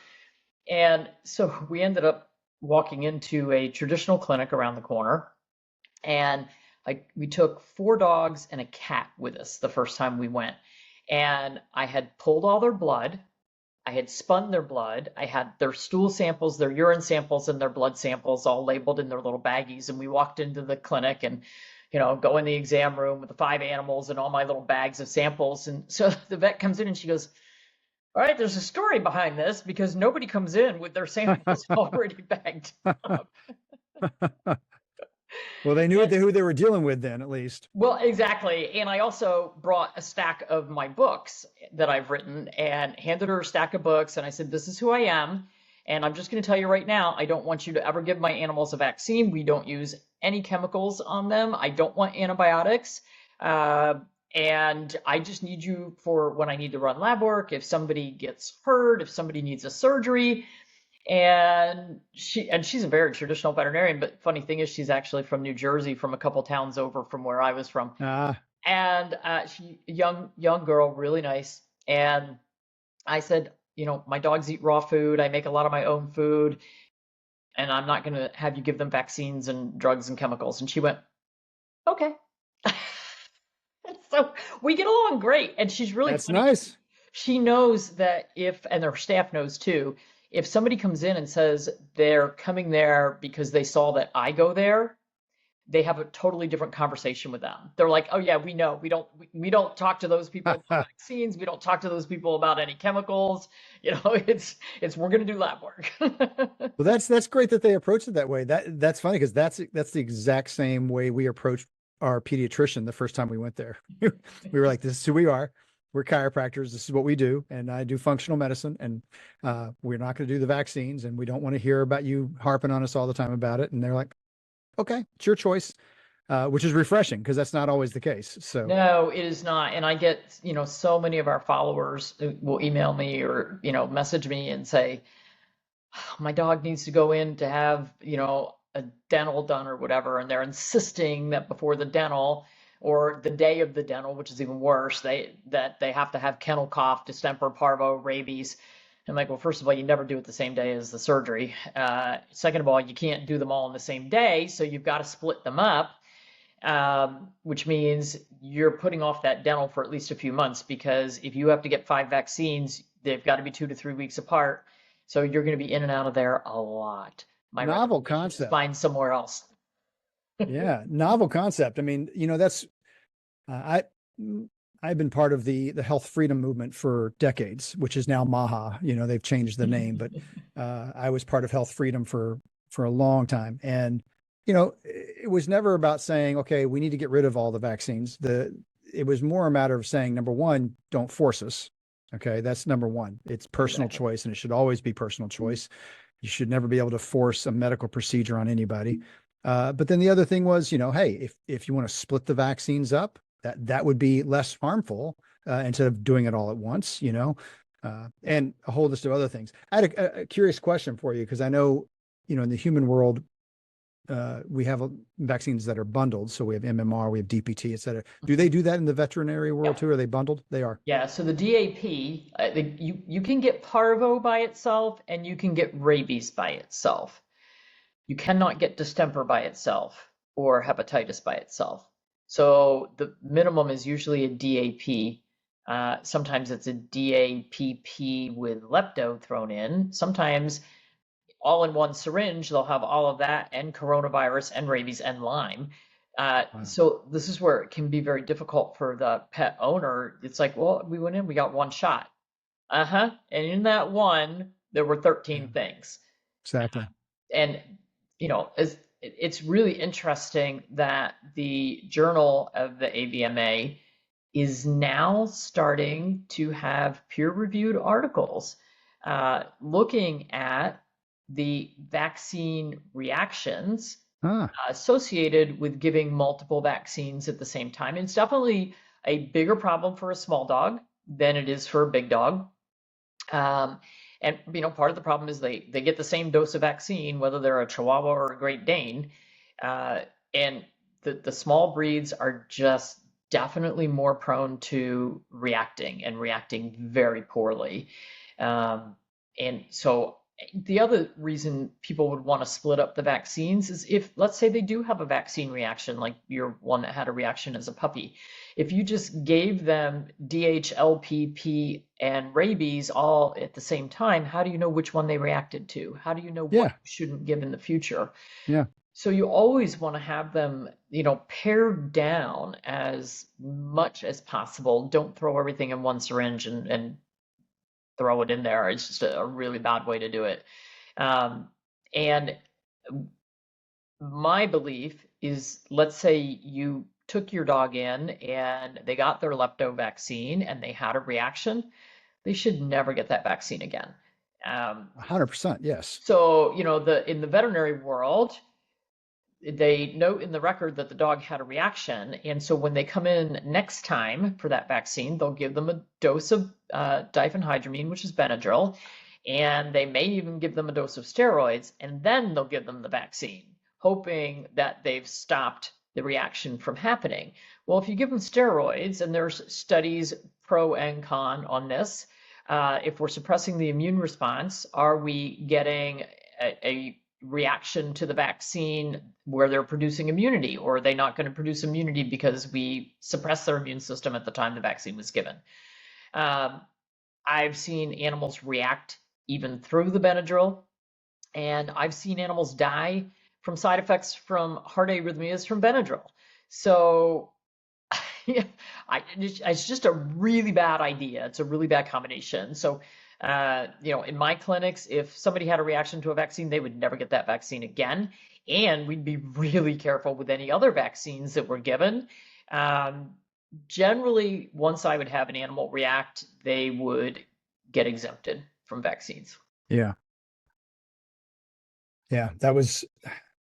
And so we ended up walking into a traditional clinic around the corner, and we took 4 dogs and a cat with us the first time we went. And I had pulled all their blood. I had spun their blood. I had their stool samples, their urine samples, and their blood samples all labeled in their little baggies. And we walked into the clinic and, go in the exam room with the 5 animals and all my little bags of samples. And so the vet comes in and she goes, all right, there's a story behind this because nobody comes in with their samples already bagged up. Well, they knew And who they were dealing with then, at least. Well, exactly. And I also brought a stack of my books that I've written and handed her a stack of books. And I said, this is who I am. And I'm just going to tell you right now, I don't want you to ever give my animals a vaccine. We don't use any chemicals on them. I don't want antibiotics. And I just need you for when I need to run lab work, if somebody gets hurt, if somebody needs a surgery. And she's a very traditional veterinarian, but funny thing is she's actually from New Jersey, from a couple towns over from where I was from. Ah, And she young girl, really nice. And I said, my dogs eat raw food. I make a lot of my own food, and I'm not going to have you give them vaccines and drugs and chemicals. And she went, okay. And so we get along great. And she's really that's funny. nice. She knows that and their staff knows too, if somebody comes in and says they're coming there because they saw that I go there, they have a totally different conversation with them. They're like, "Oh yeah, we know. We don't talk to those people about vaccines. We don't talk to those people about any chemicals. It's we're going to do lab work." Well, that's great that they approach it that way. That's funny because that's the exact same way we approached our pediatrician the first time we went there. We were like, "This is who we are. We're chiropractors. This is what we do, and I do functional medicine, and we're not going to do the vaccines, and we don't want to hear about you harping on us all the time about it." And they're like, "Okay, it's your choice," which is refreshing because that's not always the case. So No, it is not. And I get, so many of our followers will email me or, message me and say, my dog needs to go in to have, a dental done or whatever, and they're insisting that before the dental or the day of the dental, which is even worse, they have to have kennel cough, distemper, parvo, rabies. I'm like, well, first of all, you never do it the same day as the surgery. Second of all, you can't do them all in the same day, so you've got to split them up, which means you're putting off that dental for at least a few months, because if you have to get 5 vaccines, they've got to be 2 to 3 weeks apart. So you're going to be in and out of there a lot. My novel recommendation is concept. find somewhere else. Yeah, novel concept. I mean, that's I I've been part of the health freedom movement for decades, which is now MAHA. They've changed the name, but I was part of health freedom for a long time. And it was never about saying, okay, we need to get rid of all the vaccines. It was more a matter of saying, number one, don't force us. Okay, that's number one. It's personal Exactly. choice, and it should always be personal choice. You should never be able to force a medical procedure on anybody. But then the other thing was, hey, if you want to split the vaccines up, that would be less harmful instead of doing it all at once, and a whole list of other things. I had a curious question for you because I know, in the human world, we have vaccines that are bundled. So we have MMR, we have DPT, et cetera. Do they do that in the veterinary world Yep. too? Are they bundled? They are. Yeah, so the DAP, you can get parvo by itself and you can get rabies by itself. You cannot get distemper by itself or hepatitis by itself. So the minimum is usually a DAP. Sometimes it's a DAPP with lepto thrown in. Sometimes all in one syringe, they'll have all of that and coronavirus and rabies and Lyme. Wow. So this is where it can be very difficult for the pet owner. It's like, well, we went in, we got one shot. And in that one, there were Yeah, 13 things. exactly. And, it's really interesting that the Journal of the AVMA is now starting to have peer-reviewed articles looking at the vaccine reactions Ah, associated with giving multiple vaccines at the same time. And it's definitely a bigger problem for a small dog than it is for a big dog. Um, and part of the problem is they get the same dose of vaccine, whether they're a Chihuahua or a Great Dane. Uh, and the small breeds are just definitely more prone to reacting and reacting very poorly. Um, and so the other reason people would want to split up the vaccines is if, let's say, they do have a vaccine reaction, like your one that had a reaction as a puppy. If you just gave them DHLPP and rabies all at the same time, how do you know which one they reacted to? How do you know what yeah, you shouldn't give in the future? yeah, So you always want to have them, pared down as much as possible. Don't throw everything in one syringe and throw it in there. It's just a really bad way to do it. And my belief is, let's say you took your dog in and they got their lepto vaccine and they had a reaction, they should never get that vaccine again. Um, 100%. Yes. so, in the veterinary world, they note in the record that the dog had a reaction, and so when they come in next time for that vaccine, they'll give them a dose of diphenhydramine, which is Benadryl, and they may even give them a dose of steroids, and then they'll give them the vaccine, hoping that they've stopped the reaction from happening. Well, if you give them steroids, and there's studies pro and con on this, if we're suppressing the immune response, are we getting a reaction to the vaccine where they're producing immunity, or are they not going to produce immunity because we suppress their immune system at the time the vaccine was given? Um, I've seen animals react even through the Benadryl, and I've seen animals die from side effects from heart arrhythmias from Benadryl. So yeah, it's just a really bad idea. It's a really bad combination. So, in my clinics, if somebody had a reaction to a vaccine, they would never get that vaccine again. And we'd be really careful with any other vaccines that were given. Um, Generally, once I would have an animal react, they would get exempted from vaccines. Yeah. Yeah. That was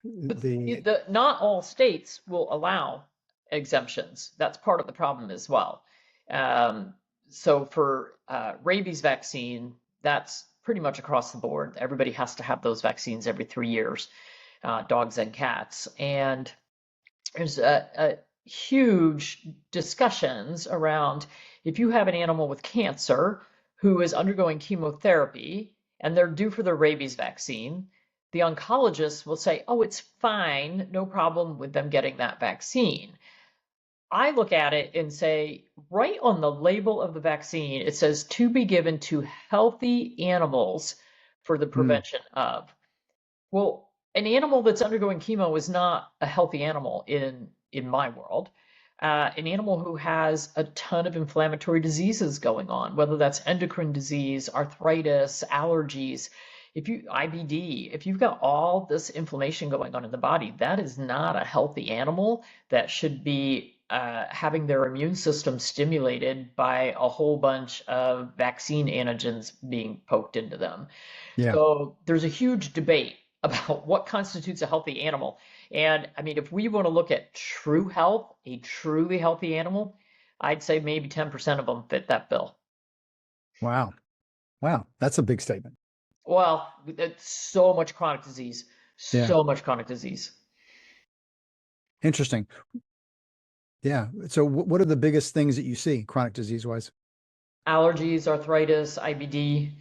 But the, not all states will allow exemptions. That's part of the problem as well. Um, so for rabies vaccine, that's pretty much across the board. Everybody has to have those vaccines every 3 years, dogs and cats. And there's a huge discussions around if you have an animal with cancer who is undergoing chemotherapy and they're due for their rabies vaccine, the oncologist will say, oh, it's fine, no problem with them getting that vaccine. I look at it and say, right on the label of the vaccine, it says to be given to healthy animals for the mm, prevention of. Well, an animal that's undergoing chemo is not a healthy animal in my world. An animal who has a ton of inflammatory diseases going on, whether that's endocrine disease, arthritis, allergies, if you IBD, if you've got all this inflammation going on in the body, that is not a healthy animal that should be having their immune system stimulated by a whole bunch of vaccine antigens being poked into them. yeah. So there's a huge debate about what constitutes a healthy animal. And I mean, if we want to look at true health, a truly healthy animal, I'd say maybe 10% of them fit that bill. Wow. Wow. That's a big statement. Well, it's so much chronic disease, Yeah. so much chronic disease. Interesting. Yeah. So what are the biggest things that you see chronic disease wise? Allergies, arthritis, IBD,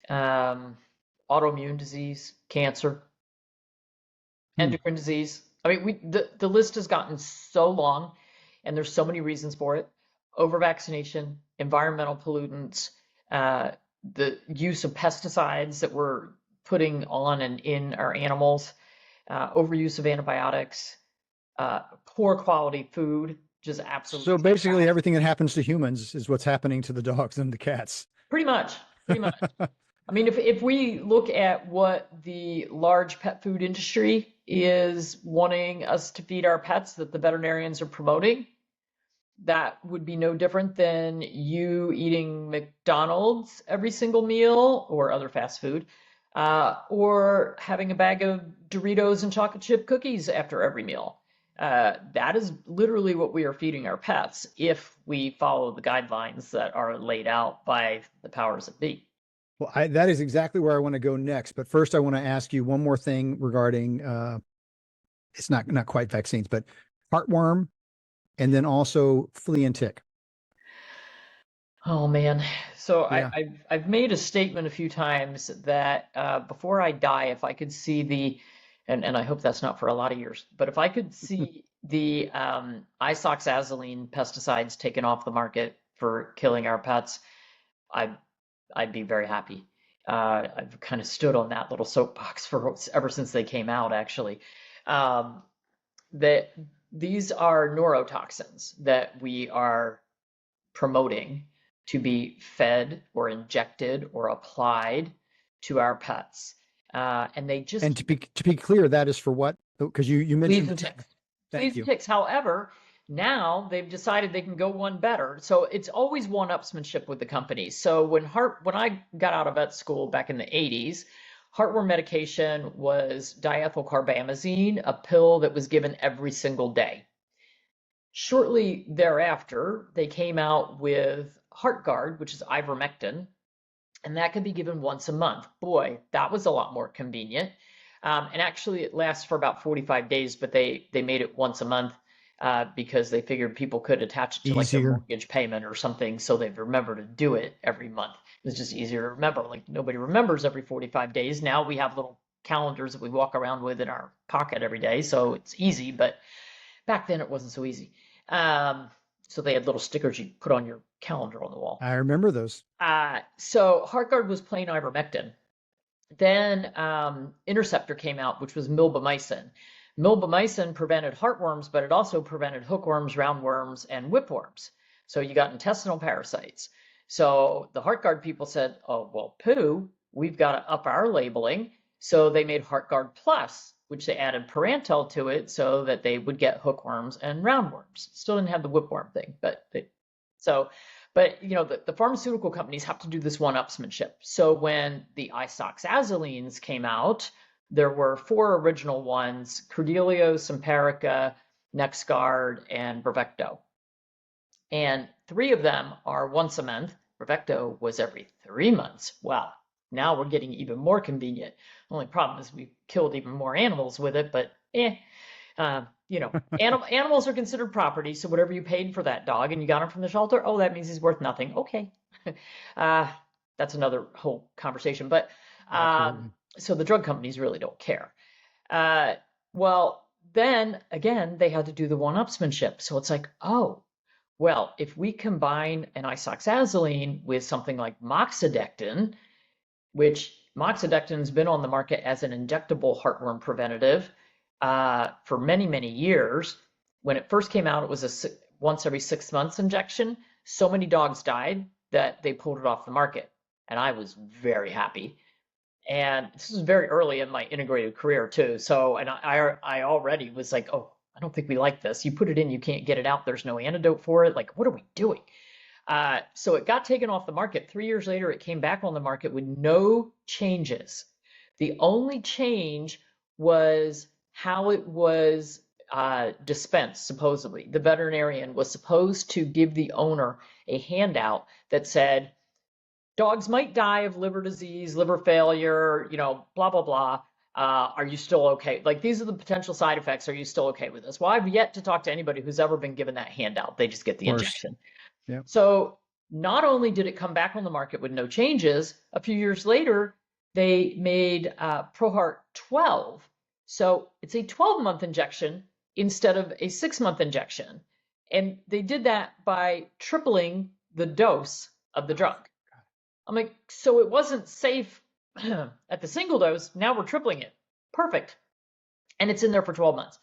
um, autoimmune disease, cancer, Hmm. endocrine disease. I mean, the list has gotten so long, and there's so many reasons for it. Over vaccination, environmental pollutants, uh, the use of pesticides that we're putting on and in our animals, overuse of antibiotics, poor quality food, just absolutely So basically fantastic. everything that happens to humans is what's happening to the dogs and the cats. Pretty much, pretty much. I mean, if we look at what the large pet food industry is wanting us to feed our pets that the veterinarians are promoting, that would be no different than you eating McDonald's every single meal or other fast food, or having a bag of Doritos and chocolate chip cookies after every meal. That is literally what we are feeding our pets if we follow the guidelines that are laid out by the powers that be. Well, that is exactly where I want to go next. But first, I want to ask you one more thing regarding it's not quite vaccines, but heartworm, and then also flea and tick. Oh man. So Yeah. I've made a statement a few times that before I die, if I could see and I hope that's not for a lot of years, but if I could see the isoxazoline pesticides taken off the market for killing our pets, I'd I'd be very happy. I've kind of stood on that little soapbox for ever since they came out, actually. Um, that these are neurotoxins that we are promoting to be fed or injected or applied to our pets. And they And just to be clear, that is for what? Because you fleas mentioned, and ticks. thank Fleas and you. ticks. However, now they've decided they can go one better. So it's always one-upsmanship with the companies. So when I got out of vet school back in the 80s, heartworm medication was diethylcarbamazine, a pill that was given every single day. Shortly thereafter, they came out with HeartGuard, which is ivermectin, and that could be given once a month. Boy, that was a lot more convenient. And actually, it lasts for about 45 days, but they made it once a month because they figured people could attach it to like their Easier. mortgage payment or something, so they'd remember to do it every month. It's just easier to remember. Like nobody remembers every 45 days. Now we have little calendars that we walk around with in our pocket every day, so it's easy. But back then, it wasn't so easy. Um, so they had little stickers you put on your calendar on the wall. I remember those. So HeartGuard was plain ivermectin. Then Interceptor came out, which was milbemycin. Milbemycin prevented heartworms, but it also prevented hookworms, roundworms, and whipworms. So you got intestinal parasites. So the HeartGuard people said, oh, well, poo, we've got to up our labeling. So they made HeartGuard Plus, which they added parental to it so that they would get hookworms and roundworms. Still didn't have the whipworm thing, but so but the pharmaceutical companies have to do this one-upsmanship. So when the isoxazolines came out, there were four original ones: Credelio, Simparica, NexGard, and Bravecto. And three of them are once a month. Bravecto was every 3 months. Wow, now we're getting even more convenient. The only problem is we've killed even more animals with it, but uh, animals are considered property, so whatever you paid for that dog and you got him from the shelter, oh, that means he's worth nothing. Okay. uh, that's another whole conversation. But Absolutely. so the drug companies really don't care. Uh, well, then again, they had to do the one-upsmanship. So it's like, oh, well, if we combine an isoxazoline with something like moxidectin, which moxidectin's been on the market as an injectable heartworm preventative for many, many years. When it first came out, it was a once every 6 months injection. So many dogs died that they pulled it off the market, and I was very happy. And this was very early in my integrated career too. So, and I already was like, oh, I don't think we like this. You put it in, you can't get it out. There's no antidote for it. Like, what are we doing? So it got taken off the market. 3 years later, it came back on the market with no changes. The only change was how it was dispensed, supposedly. The veterinarian was supposed to give the owner a handout that said, dogs might die of liver disease, liver failure, blah, blah, blah. Are you still okay? Like, these are the potential side effects. Are you still okay with this? Well, I've yet to talk to anybody who's ever been given that handout. They just get Of the course. injection. Yeah. So not only did it come back on the market with no changes, a few years later, they made ProHeart 12. So it's a 12-month injection instead of a 6-month injection. And they did that by tripling the dose of the drug. I'm like, so it wasn't safe at the single dose. Now we're tripling it. Perfect. And it's in there for 12 months.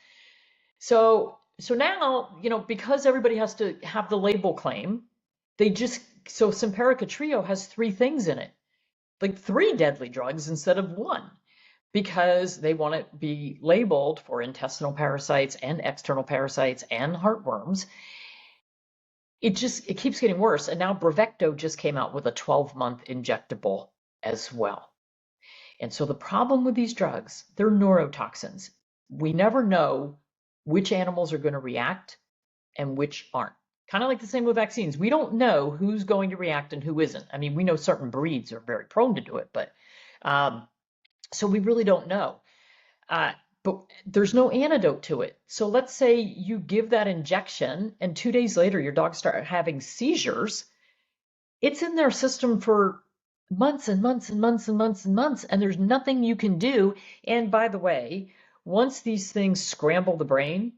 So now, because everybody has to have the label claim, So Simparica Trio has three things in it, like three deadly drugs instead of one, because they want it to be labeled for intestinal parasites and external parasites and heartworms. It keeps getting worse. And now Bravecto just came out with a 12-month injectable as well. And so the problem with these drugs, they're neurotoxins. We never know which animals are going to react and which aren't. Kind of like the same with vaccines. We don't know who's going to react and who isn't. I mean, we know certain breeds are very prone to do it, but so we really don't know. Uh, but there's no antidote to it. So let's say you give that injection and 2 days later your dog starts having seizures. It's in their system for months and months and months and months and months, and there's nothing you can do. And by the way, once these things scramble the brain,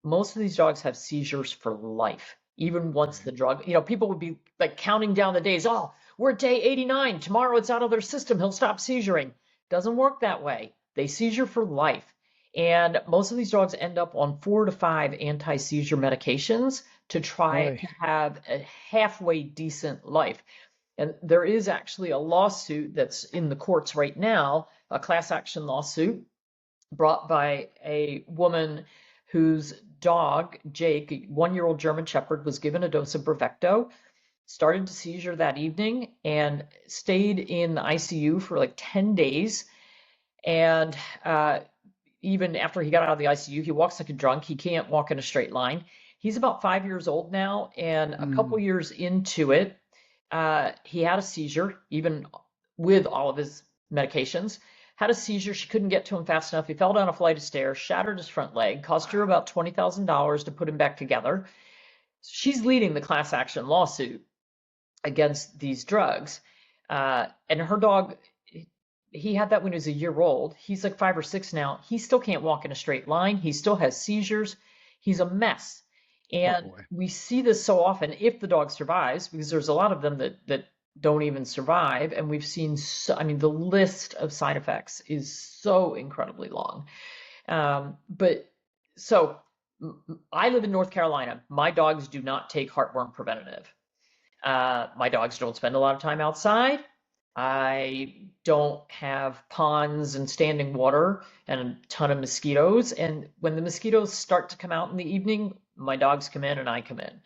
most of these dogs have seizures for life. Even once the drug, people would be like counting down the days. Oh, we're at day 89. Tomorrow it's out of their system. He'll stop seizuring. Doesn't work that way. They seizure for life. And most of these dogs end up on 4 to 5 anti-seizure medications to try Boy. to have a halfway decent life. And there is actually a lawsuit that's in the courts right now, a class action lawsuit brought by a woman whose dog, Jake, a 1-year-old German Shepherd, was given a dose of Bravecto, started to seizure that evening, and stayed in the ICU for like 10 days. And even after he got out of the ICU, he walks like a drunk. He can't walk in a straight line. He's about 5 years old now, and a couple Mm. years into it, he had a seizure, even with all of his medications. Had a seizure. She couldn't get to him fast enough. He fell down a flight of stairs, shattered his front leg, cost her about $20,000 to put him back together. She's leading the class action lawsuit against these drugs. And her dog, he had that when he was a year old. He's like 5 or 6 now. He still can't walk in a straight line. He still has seizures. He's a mess. Oh And boy. we see this so often if the dog survives, because there's a lot of them that don't even survive. And we've seen, I mean, the list of side effects is so incredibly long. But so I live in North Carolina. My dogs do not take heartworm preventative. My dogs don't spend a lot of time outside. I don't have ponds and standing water and a ton of mosquitoes. And when the mosquitoes start to come out in the evening, my dogs come in and I come in.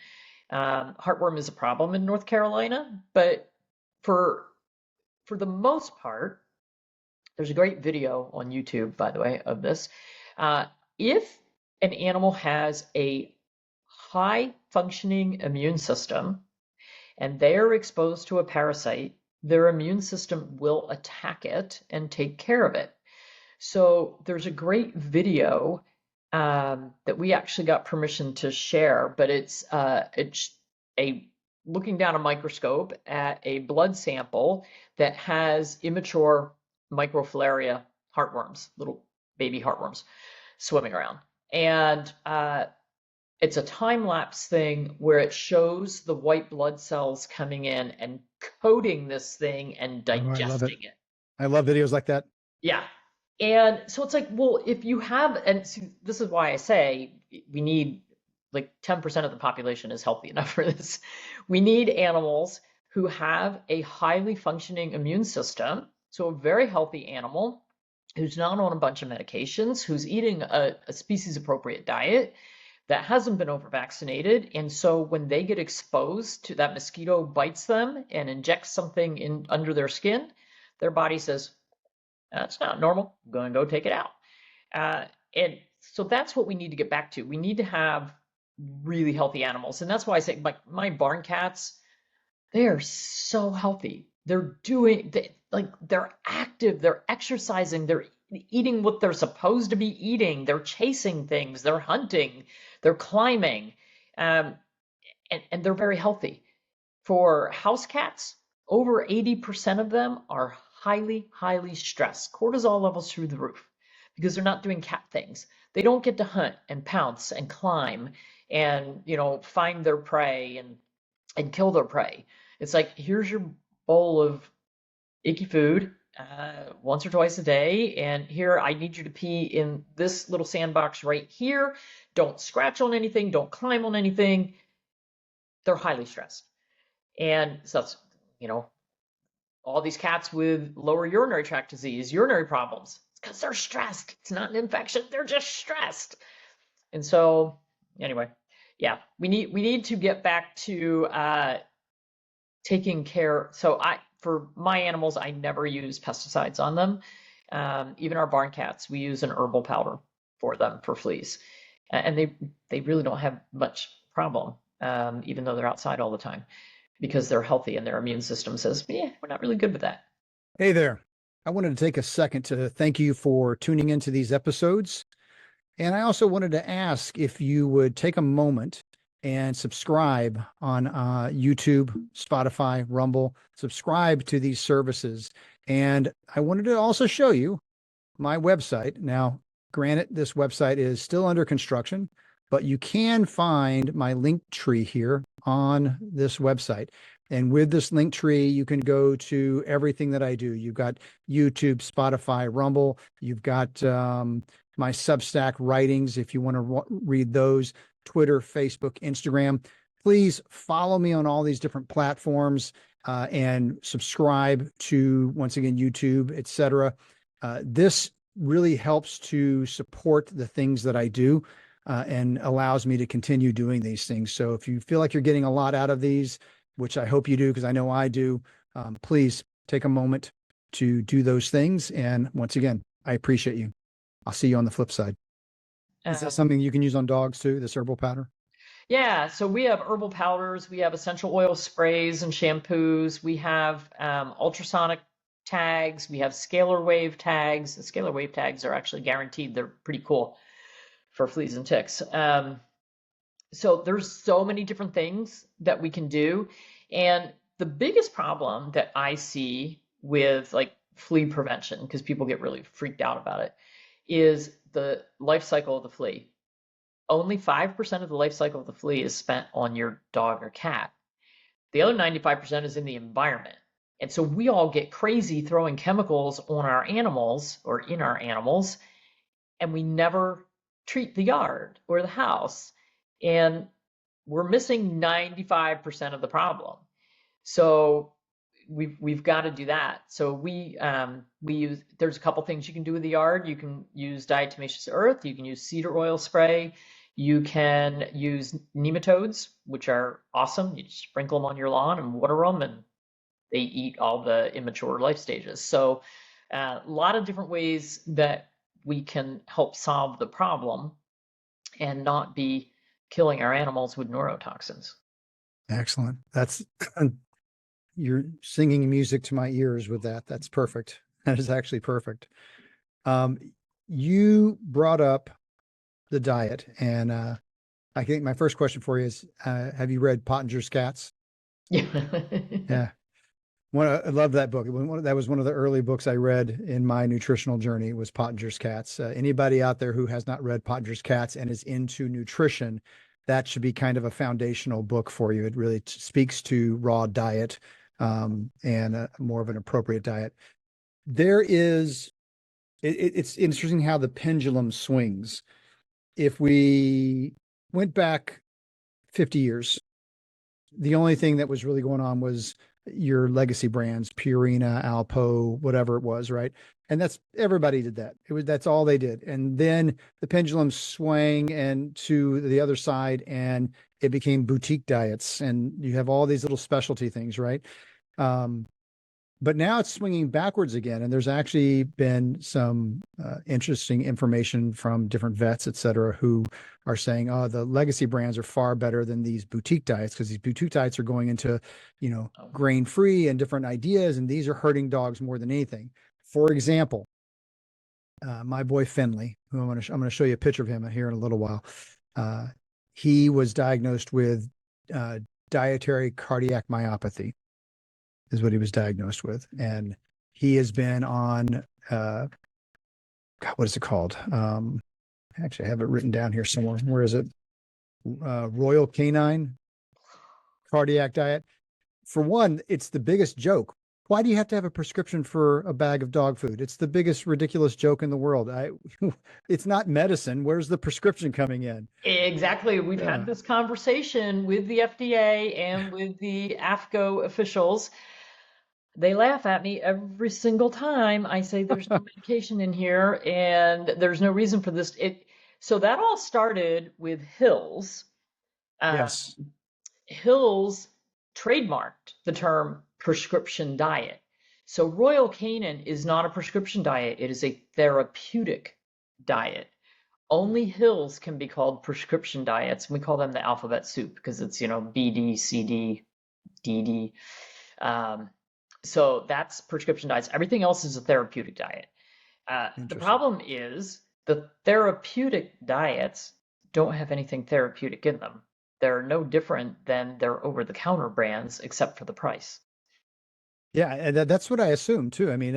Heartworm is a problem in North Carolina, but for for the most part, there's a great video on YouTube, by the way, of this. If an animal has a high functioning immune system and they're exposed to a parasite, their immune system will attack it and take care of it. So there's a great video that we actually got permission to share, but it's a looking down a microscope at a blood sample that has immature microfilaria heartworms, little baby heartworms swimming around. And it's a time lapse thing where it shows the white blood cells coming in and coating this thing and Oh, I love it. digesting it. I love videos like that. Yeah. And so it's like, well, if you have, and see, this is why I say we need like 10% of the population is healthy enough for this. We need animals who have a highly functioning immune system. So a very healthy animal who's not on a bunch of medications, who's eating a species appropriate diet, that hasn't been over vaccinated. And so when they get exposed to that, mosquito bites them and injects something in under their skin, their body says, that's not normal. I'm going to go take it out. And so that's what we need to get back to. We need to have really healthy animals. And that's why I say my barn cats, they are so healthy. They're active, they're exercising, they're eating what they're supposed to be eating, they're chasing things, they're hunting, they're climbing, and they're very healthy. For house cats, over 80% of them are highly, highly stressed. Cortisol levels through the roof because they're not doing cat things. They don't get to hunt and pounce and climb and find their prey and kill their prey. It's like, here's your bowl of icky food once or twice a day, and here I need you to pee in this little sandbox right here. Don't scratch on anything, don't climb on anything. They're highly stressed. And so that's, you know, all these cats with lower urinary tract disease, urinary problems. It's because they're stressed. It's not an infection. They're just stressed. And so, anyway, yeah, we need to get back to taking care. So for my animals, I never use pesticides on them. Even our barn cats, we use an herbal powder for them for fleas, and they really don't have much problem, even though they're outside all the time, because they're healthy and their immune system says, yeah, we're not really good with that. Hey there. I wanted to take a second to thank you for tuning into these episodes. And I also wanted to ask if you would take a moment and subscribe on YouTube, Spotify, Rumble, subscribe to these services. And I wanted to also show you my website. Now, granted, this website is still under construction, but you can find my link tree here on this website. And with this link tree, you can go to everything that I do. You've got YouTube, Spotify, Rumble. You've got my Substack writings if you want to read those, Twitter, Facebook, Instagram. Please follow me on all these different platforms and subscribe to, once again, YouTube, etc. This really helps to support the things that I do and allows me to continue doing these things. So if you feel like you're getting a lot out of these, which I hope you do, because I know I do, please take a moment to do those things. And once again, I appreciate you. I'll see you on the flip side. Is that Um, something you can use on dogs too, this herbal powder? yeah, so we have herbal powders, we have essential oil sprays and shampoos, we have ultrasonic tags, we have scalar wave tags. The scalar wave tags are actually guaranteed. They're pretty cool for fleas and ticks. So there's so many different things that we can do. And the biggest problem that I see with like flea prevention, because people get really freaked out about it, is the life cycle of the flea. Only 5% of the life cycle of the flea is spent on your dog or cat. The other 95% is in the environment. And so we all get crazy throwing chemicals on our animals or in our animals, and we never treat the yard or the house. And we're missing 95% of the problem. So we've got to do that. So we use, there's a couple things you can do with the yard. You can use diatomaceous earth. You can use cedar oil spray. You can use nematodes, which are awesome. You just sprinkle them on your lawn and water them, and they eat all the immature life stages. So a lot of different ways that we can help solve the problem and not be killing our animals with neurotoxins. Excellent. That's you're singing music to my ears with that. That's perfect. That is actually perfect. Um, you brought up the diet, and I think my first question for you is, have you read Pottinger's Cats? Yeah. Yeah. I love that book. That was one of the early books I read in my nutritional journey was Pottinger's Cats. Anybody out there who has not read Pottinger's Cats and is into nutrition, that should be kind of a foundational book for you. It really speaks to raw diet and more of an appropriate diet. It's interesting how the pendulum swings. If we went back 50 years, the only thing that was really going on was your legacy brands, Purina, Alpo, whatever it was, right? And that's everybody did that. That's all they did. And then the pendulum swang and to the other side, and it became boutique diets, and you have all these little specialty things, right? But now it's swinging backwards again. And there's actually been some interesting information from different vets, et cetera, who are saying, oh, the legacy brands are far better than these boutique diets, because these boutique diets are going into, grain free and different ideas. And these are hurting dogs more than anything. For example, my boy Finley, who I'm going to show you a picture of him here in a little while. He was diagnosed with dietary cardiac myopathy is what he was diagnosed with. And he has been on, God, what is it called? Actually, I have it written down here somewhere. Where is it? Royal Canine cardiac diet. For one, it's the biggest joke. Why do you have to have a prescription for a bag of dog food? It's the biggest ridiculous joke in the world. It's not medicine. Where's the prescription coming in? Exactly. We've had Yeah. this conversation with the FDA and with the AFCO officials. They laugh at me every single time I say there's no medication in here and there's no reason for this. So that all started with Hills. Uh, Yes. Hills trademarked the term prescription diet. So Royal Canin is not a prescription diet, it is a therapeutic diet. Only Hills can be called prescription diets. We call them the alphabet soup because it's, BD, CD, DD. Um, so that's prescription diets. Everything else is a therapeutic diet. The Interesting. problem is the therapeutic diets don't have anything therapeutic in them. They're no different than their over-the-counter brands, except for the price. Yeah, and that's what I assume too. I mean,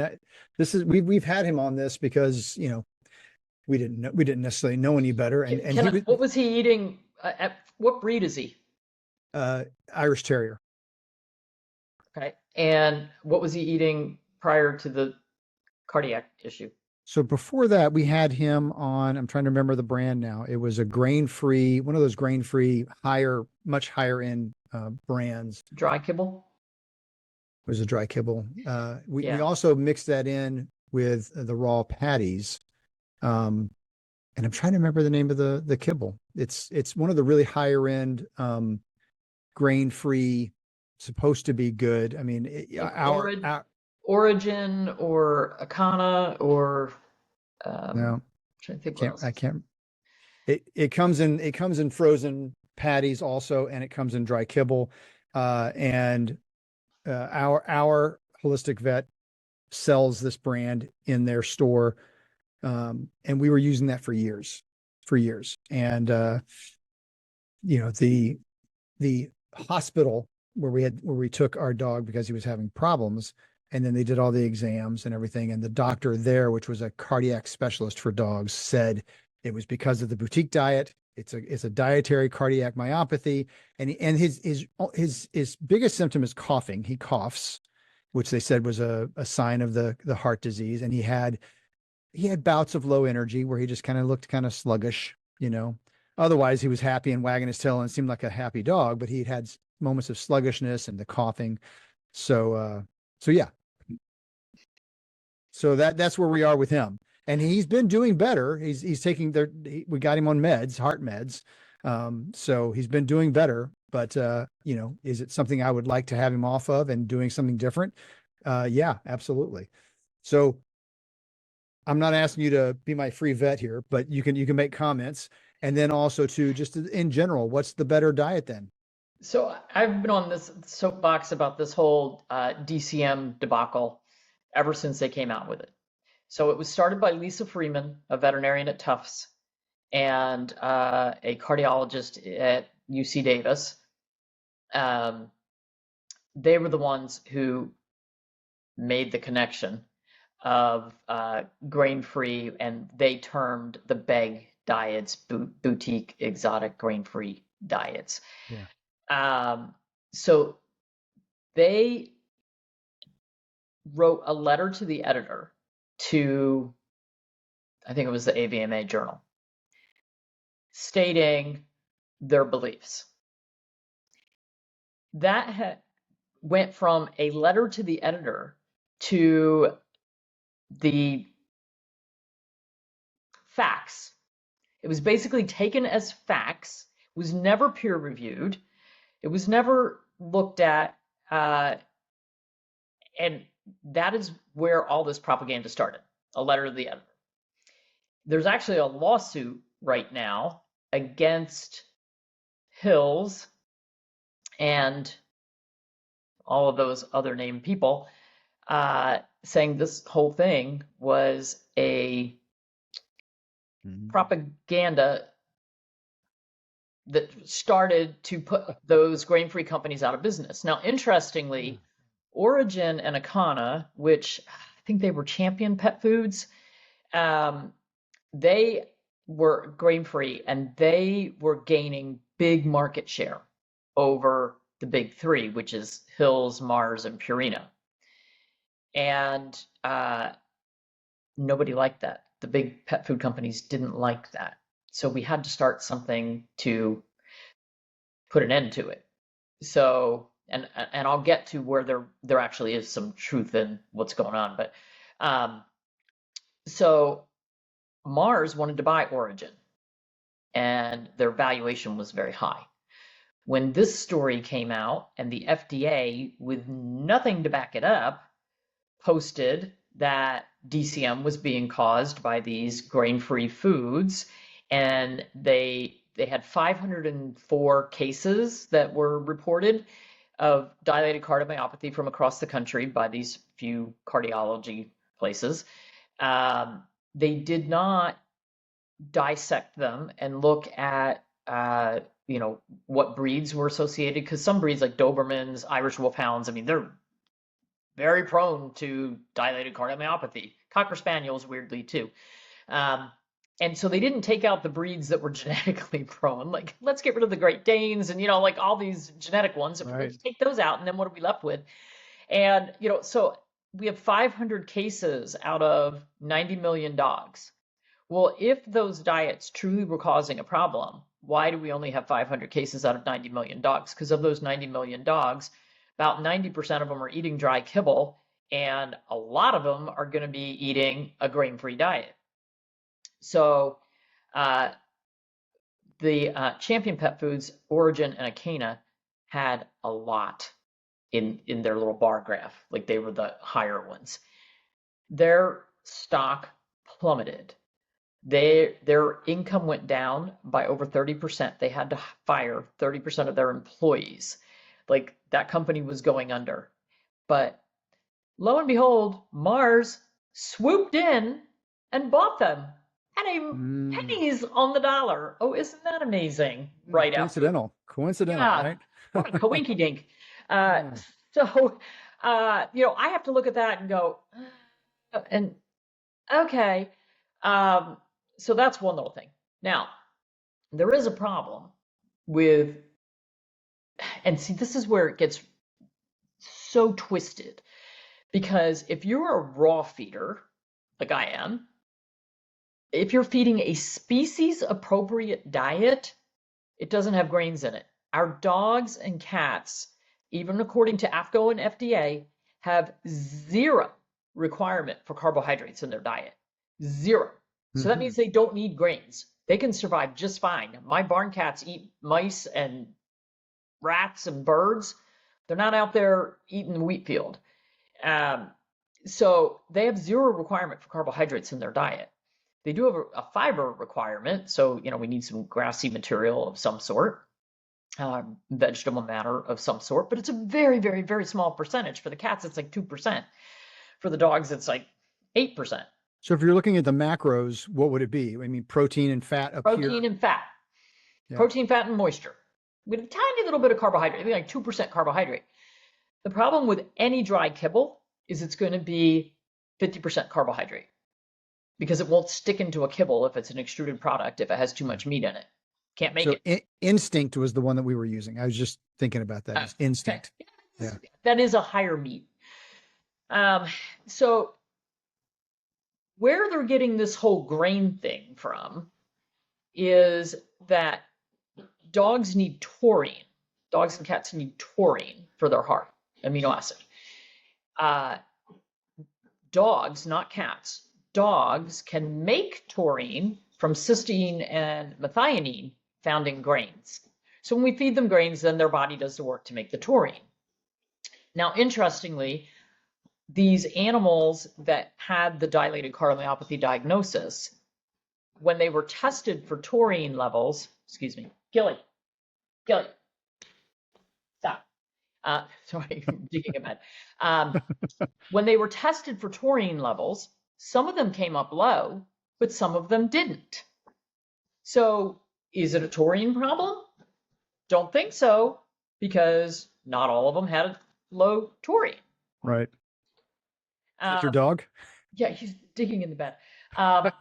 this is we've had him on this because we didn't necessarily know any better, and he was What was he eating? What breed is he? uh, Irish Terrier. Okay. And what was he eating prior to the cardiac issue? So before that, we had him on. I'm trying to remember the brand now. It was a grain-free, one of those grain-free, much higher end brands. Dry kibble? It was a dry kibble. We Yeah. also mixed that in with the raw patties. Um, and I'm trying to remember the name of the kibble. It's one of the really higher end grain free, supposed to be good. I mean, Like our Origin or Akana or no, trying to think what else I is. can't. It comes in frozen patties also, and it comes in dry kibble. And our holistic vet sells this brand in their store, and we were using that for years. And the hospital where we took our dog because he was having problems, and then they did all the exams and everything, and the doctor there, which was a cardiac specialist for dogs, said it was because of the boutique diet. It's a dietary cardiac myopathy, and his biggest symptom is coughing. He coughs, which they said was a sign of the heart disease, and he had bouts of low energy where he just kind of looked kind of sluggish, you know. Otherwise, he was happy and wagging his tail and seemed like a happy dog, but he'd had moments of sluggishness and the coughing. So yeah. So that's where we are with him. And he's been doing better. He's taking we got him on meds, heart meds. So he's been doing better, but is it something I would like to have him off of and doing something different? Yeah, absolutely. So I'm not asking you to be my free vet here, but you can make comments. And then also to just in general, what's the better diet then? So I've been on this soapbox about this whole DCM debacle ever since they came out with it. So it was started by Lisa Freeman, a veterinarian at Tufts, and a cardiologist at UC Davis. Um, they were the ones who made the connection of grain-free, and they termed the BEG diets boutique exotic grain-free diets. Yeah. So they wrote a letter to the editor to, I think it was the AVMA journal, stating their beliefs. That went from a letter to the editor to the facts. It was basically taken as facts, was never peer reviewed, it was never looked at, and that is where all this propaganda started. A letter to the editor. There's actually a lawsuit right now against Hills and all of those other named people, saying this whole thing was a propaganda that started to put those grain-free companies out of business. Now, interestingly, Origin and Akana, which I think they were Champion Pet Foods, they were grain-free and they were gaining big market share over the big three, which is Hills, Mars, and Purina. And nobody liked that. The big pet food companies didn't like that. So we had to start something to put an end to it. So, and I'll get to where there actually is some truth in what's going on. But um, so Mars wanted to buy Origin, and their valuation was very high. When this story came out, and the FDA, with nothing to back it up, posted that DCM was being caused by these grain-free foods, and they had 504 cases that were reported of dilated cardiomyopathy from across the country by these few cardiology places. They did not dissect them and look at what breeds were associated, because some breeds like Dobermans, Irish Wolfhounds, I mean, they're very prone to dilated cardiomyopathy. Cocker Spaniels, weirdly, too. Um, and so they didn't take out the breeds that were genetically prone. Like, let's get rid of the Great Danes and, like all these genetic ones. Right. Let's take those out, and then what are we left with? And, so we have 500 cases out of 90 million dogs. Well, if those diets truly were causing a problem, why do we only have 500 cases out of 90 million dogs? Because of those 90 million dogs, about 90% of them are eating dry kibble, and a lot of them are going to be eating a grain-free diet. So the Champion Pet Foods, Origin, and Acana had a lot in their little bar graph. Like, they were the higher ones. Their stock plummeted. Their income went down by over 30%. They had to fire 30% of their employees. Like, that company was going under. But lo and behold, Mars swooped in and bought them at pennies on the dollar. Oh, isn't that amazing? Right Coincidental, after. right? Coinky dink. So, I have to look at that and go, and okay. So that's one little thing. Now, there is a problem with, and see, this is where it gets so twisted, because if you're a raw feeder, like I am, if you're feeding a species appropriate diet, it doesn't have grains in it. Our dogs and cats, even according to AFCO and FDA, have zero requirement for carbohydrates in their diet. Zero. So that means they don't need grains. They can survive just fine. My barn cats eat mice and rats and birds. They're not out there eating the wheat field. So they have zero requirement for carbohydrates in their diet. They do have a fiber requirement. So, we need some grassy material of some sort, vegetable matter of some sort, but it's a very, very, very small percentage. For the cats, it's like 2%. For the dogs, it's like 8%. So if you're looking at the macros, what would it be? I mean, protein and fat up here. Protein and fat. Yeah. Protein, fat, and moisture. With a tiny little bit of carbohydrate, maybe like 2% carbohydrate. The problem with any dry kibble is it's going to be 50% carbohydrate, because it won't stick into a kibble if it's an extruded product, if it has too much meat in it. Can't make it. Instinct was the one that we were using. I was just thinking about that. Instinct. Okay. Yeah. That is a higher meat. So where they're getting this whole grain thing from is that dogs need taurine. Dogs and cats need taurine for their heart, amino acid. Dogs, not cats, dogs can make taurine from cysteine and methionine found in grains. So when we feed them grains, then their body does the work to make the taurine. Now, interestingly, these animals that had the dilated cardiomyopathy diagnosis, when they were tested for taurine levels, excuse me, Gilly, stop. Sorry, digging a bed. When they were tested for taurine levels, some of them came up low, but some of them didn't. So is it a taurine problem? Don't think so, because not all of them had a low taurine. Right. Is that your dog? Yeah, he's digging in the bed. But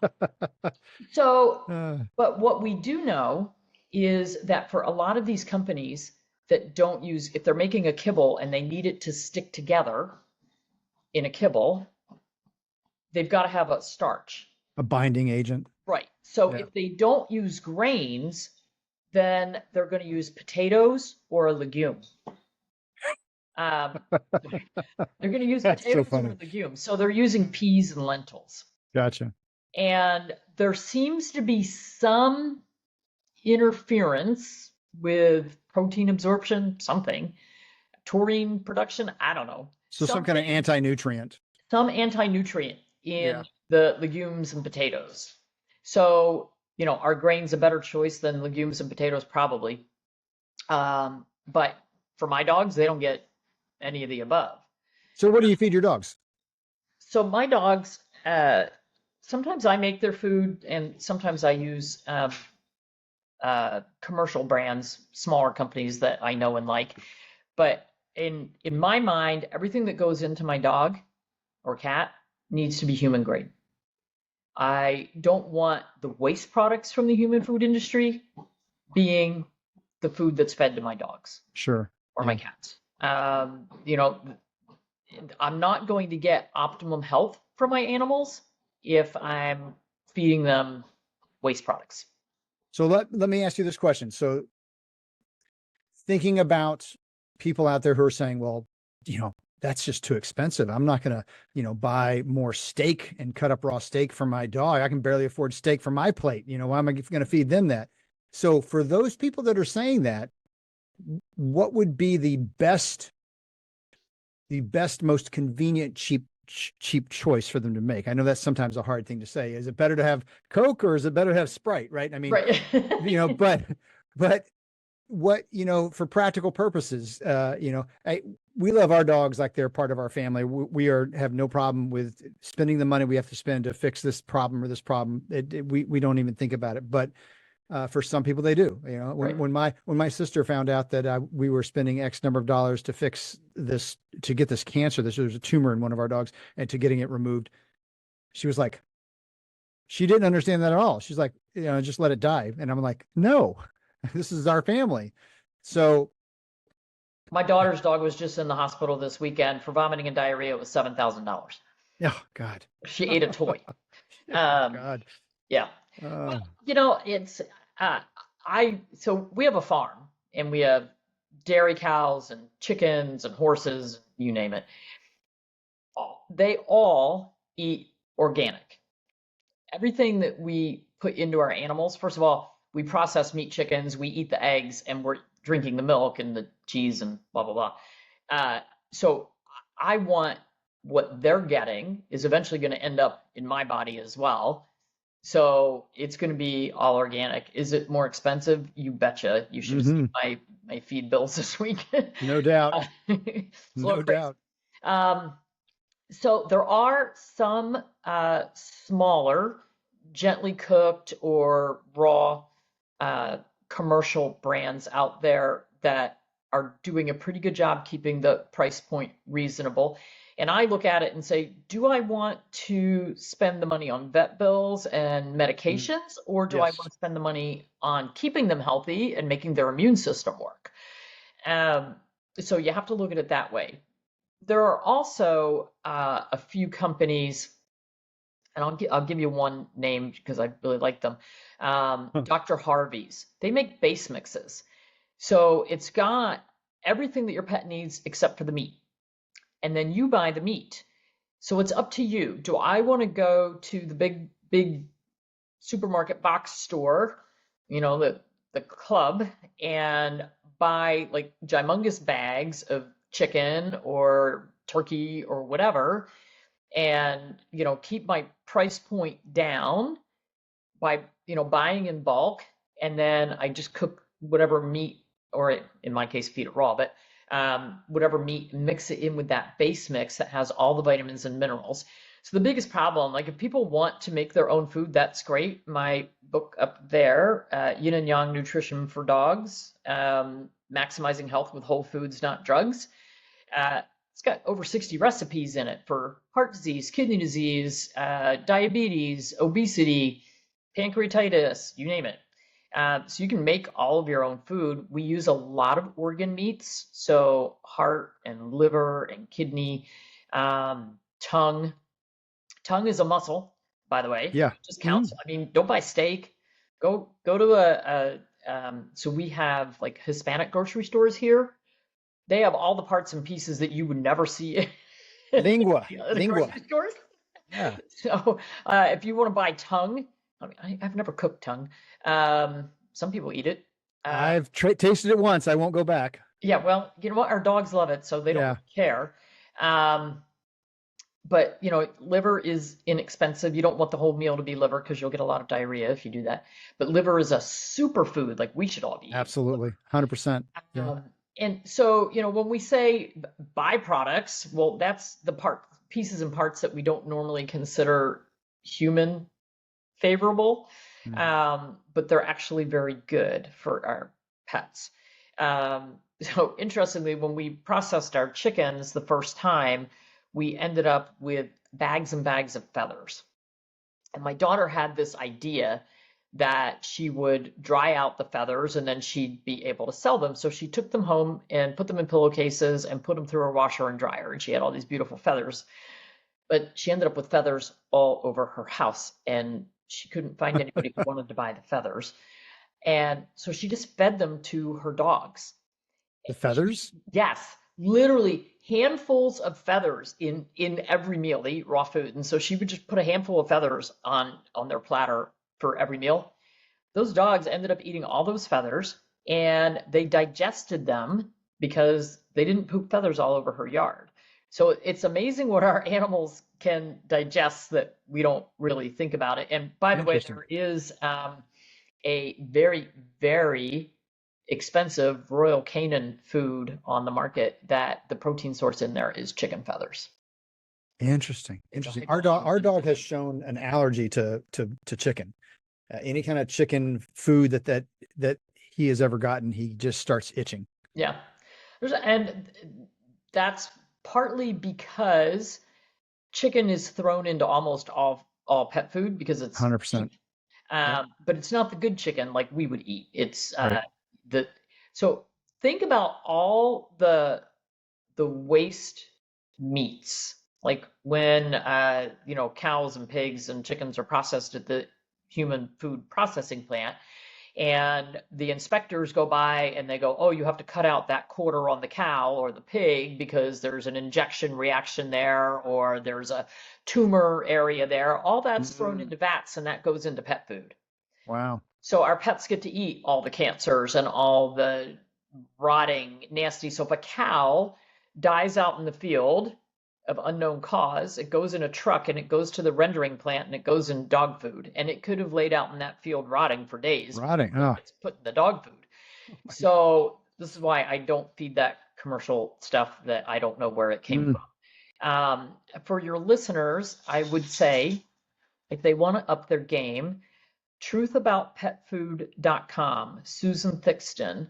what we do know is that for a lot of these companies that don't use, if they're making a kibble and they need it to stick together in a kibble, they've got to have a starch. A binding agent. Right. So Yeah. if they don't use grains, then they're going to use potatoes or a legume. Um, they're going to use That's so potatoes or funny. a legume. So they're using peas and lentils. Gotcha. And there seems to be some interference with protein absorption, something, taurine production, I don't know, So some kind of something, anti-nutrient. some anti-nutrient Yeah. in the legumes and potatoes. So, are grains a better choice than legumes and potatoes? Probably. But for my dogs, they don't get any of the above. So what do you feed your dogs? So my dogs, sometimes I make their food, and sometimes I use commercial brands, smaller companies that I know and like. But in my mind, everything that goes into my dog or cat needs to be human grade. I don't want the waste products from the human food industry being the food that's fed to my dogs Sure. or my Yeah. cats. I'm not going to get optimum health from my animals if I'm feeding them waste products. So let me ask you this question. So thinking about people out there who are saying, well, that's just too expensive. I'm not going to, buy more steak and cut up raw steak for my dog. I can barely afford steak for my plate. Why am I going to feed them that? So for those people that are saying that, what would be the best, most convenient, cheap choice for them to make? I know that's sometimes a hard thing to say. Is it better to have Coke or is it better to have Sprite? Right. I mean, Right. but what, for practical purposes, we love our dogs like they're part of our family. We have no problem with spending the money we have to spend to fix this problem or this problem. We don't even think about it. But for some people, they do. Right. When my sister found out that we were spending X number of dollars to fix this, to get this cancer, there was a tumor in one of our dogs, and to getting it removed, she was like, she didn't understand that at all. She's like, just let it die. And I'm like, no, this is our family. So, My daughter's dog was just in the hospital this weekend for vomiting and diarrhea. It was $7,000. oh God, She ate a toy. oh Um, God. yeah. Uh, Well, it's uh, so we have a farm and we have dairy cows and chickens and horses, you name it. They all eat organic. Everything that we put into our animals, first of all, we process meat chickens, we eat the eggs, and we're drinking the milk and the cheese and blah, blah, blah. So I want what they're getting is eventually going to end up in my body as well. So it's going to be all organic. Is it more expensive? You betcha. You should have seen mhm, my feed bills this week. no doubt. It's a little No crazy. doubt. Um, so there are some smaller, gently cooked or raw uh, commercial brands out there that are doing a pretty good job keeping the price point reasonable. And I look at it and say, do I want to spend the money on vet bills and Mm, medications, or do I want yes. to spend the money on keeping them healthy and making their immune system work? Um, so you have to look at it that way. There are also a few companies, and I'll give you one name because I really like them. Huh. Dr. Harvey's. They make base mixes, so it's got everything that your pet needs except for the meat, and then you buy the meat. So it's up to you. Do I want to go to the big supermarket box store, the club, and buy like humongous bags of chicken or turkey or whatever, and keep my price point down by buying in bulk, and then I just cook whatever meat, or in my case feed it raw, but whatever meat, mix it in with that base mix that has all the vitamins and minerals. So the biggest problem, like if people want to make their own food, that's great. My book up there, Yin and Yang Nutrition for Dogs, maximizing health with whole foods, not drugs. Uh, it's got over 60 recipes in it for heart disease, kidney disease, diabetes, obesity, pancreatitis, you name it. So you can make all of your own food. We use a lot of organ meats, so heart and liver and kidney, tongue. Tongue is a muscle. by the way. Yeah. Just Mhm. counts. I mean, don't buy steak. Go to so we have like Hispanic grocery stores here. They have all the parts and pieces that you would never see in Lingua. the Lingua. grocery stores. Yeah. So if you want to buy tongue, I mean, I've never cooked tongue. Some people eat it. Uh, I've tasted it once. I won't go back. yeah, well, you know what? Our dogs love it, so they don't Yeah. really care. Um, but you know, liver is inexpensive. You don't want the whole meal to be liver because you'll get a lot of diarrhea if you do that. But liver is a superfood, like we should all be eating Absolutely. 100%. Yeah. and so, you know, when we say byproducts, well, that's the pieces and parts that we don't normally consider human favorable, Mhm. but they're actually very good for our pets. So interestingly, when we processed our chickens the first time, we ended up with bags and bags of feathers. And my daughter had this idea that she would dry out the feathers and then she'd be able to sell them. So she took them home and put them in pillowcases and put them through her washer and dryer. And she had all these beautiful feathers. But she ended up with feathers all over her house and she couldn't find anybody who wanted to buy the feathers. And so she just fed them to her dogs. The feathers? Yes, literally handfuls of feathers in every meal. They eat raw food, and so she would just put a handful of feathers on their platter for every meal. Those dogs ended up eating all those feathers, and they digested them because they didn't poop feathers all over her yard. So it's amazing what our animals can digest that we don't really think about it. And by the way, Interesting. there is a very, very expensive Royal Canin food on the market that the protein source in there is chicken feathers. Interesting. It's a Interesting. high Our protein. dog has shown an allergy to chicken. Any kind of chicken food that he has ever gotten, he just starts itching. Yeah. And that's partly because chicken is thrown into almost all pet food because it's cheap. 100%. Yep. But it's not the good chicken like we would eat. It's Right. the so think about all the waste meats, like when you know, cows and pigs and chickens are processed at the human food processing plant, and the inspectors go by and they go, oh, you have to cut out that quarter on the cow or the pig because there's an injection reaction there or there's a tumor area there. All that's thrown Mm. into vats and that goes into pet food. Wow. So our pets get to eat all the cancers and all the rotting, nasty. So if a cow dies out in the field of unknown cause, it goes in a truck and it goes to the rendering plant and it goes in dog food. And it could have laid out in that field rotting for days. Rotting. It Oh, gets put in the dog food. my God. So this is why I don't feed that commercial stuff that I don't know where it came Mm. from. For your listeners, I would say if they want to up their game, truthaboutpetfood.com, Susan Thixton,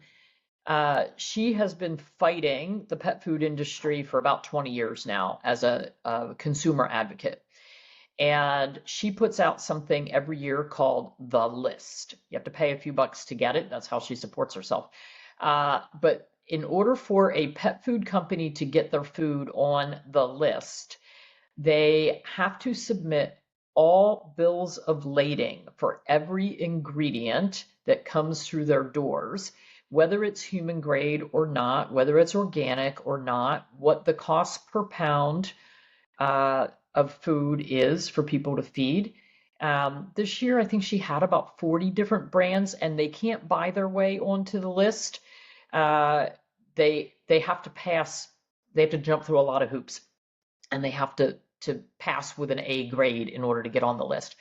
she has been fighting the pet food industry for about 20 years now as a consumer advocate. And she puts out something every year called The List. You have to pay a few bucks to get it. That's how she supports herself. But in order for a pet food company to get their food on the list, they have to submit all bills of lading for every ingredient that comes through their doors, whether it's human grade or not, whether it's organic or not, what the cost per pound of food is for people to feed. This year, I think she had about 40 different brands, and they can't buy their way onto the list. Uh, they have to pass. They have to jump through a lot of hoops, and they have to pass with an A grade in order to get on the list.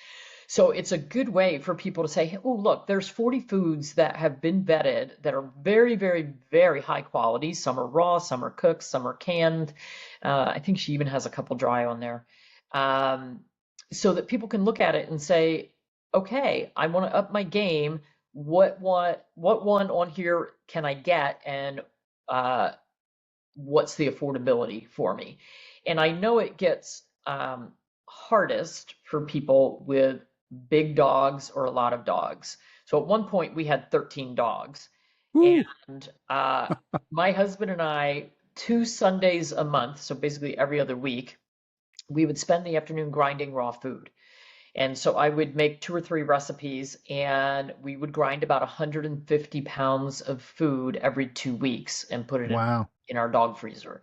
So it's a good way for people to say, oh, look, there's 40 foods that have been vetted that are very, very, very high quality. Some are raw, some are cooked, some are canned. I think she even has a couple dry on there. Um, so that people can look at it and say, okay, I want to up my game. What one on here can I get? And uh, what's the affordability for me? And I know it gets hardest for people with big dogs or a lot of dogs. So at one point we had 13 dogs, Woo. and my husband and I, 2 Sundays a month, so basically every other week, we would spend the afternoon grinding raw food. And so I would make 2 or 3 recipes, and we would grind about 150 pounds of food every 2 weeks and put it Wow. in our dog freezer.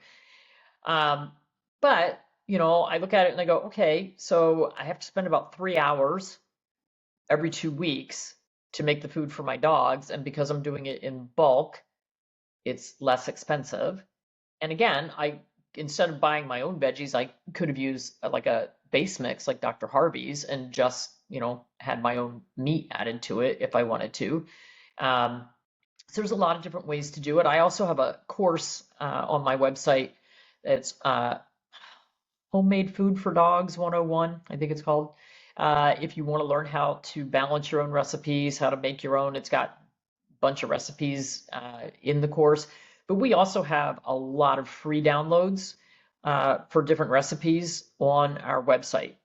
Um, but, I look at it and I go, okay, so I have to spend about 3 hours every 2 weeks to make the food for my dogs. And because I'm doing it in bulk, it's less expensive. And again, instead of buying my own veggies, I could have used like a base mix like Dr. Harvey's and just, had my own meat added to it if I wanted to. Um, so there's a lot of different ways to do it. I also have a course on my website that's Homemade Food for Dogs 101, I think it's called. If you want to learn how to balance your own recipes, how to make your own, it's got a bunch of recipes in the course. But we also have a lot of free downloads for different recipes on our website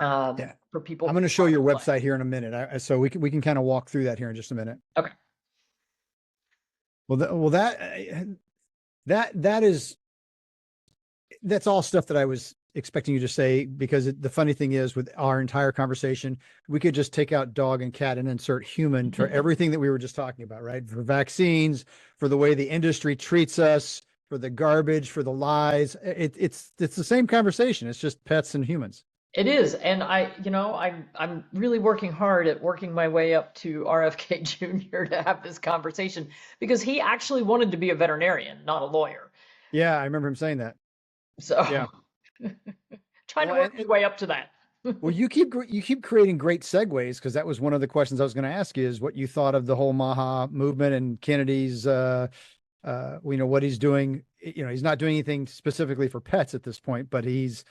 Yeah. for people I'm who going to show want your to play. website here in a minute. So we can kind of walk through that here in just a minute. Okay. Well, that's all stuff that I was expecting you to say, because the funny thing is, with our entire conversation, we could just take out dog and cat and insert human for everything that we were just talking about, right? For vaccines, for the way the industry treats us, for the garbage, for the lies. It's the same conversation. It's just pets and humans. It is, and I'm really working hard at working my way up to RFK Jr. to have this conversation because he actually wanted to be a veterinarian, not a lawyer. Yeah, I remember him saying that. So Yeah. trying to Well, work his way up to that. well, you keep creating great segues, because that was one of the questions I was going to ask you, is what you thought of the whole Maha movement and Kennedy's what he's doing. He's not doing anything specifically for pets at this point, but he's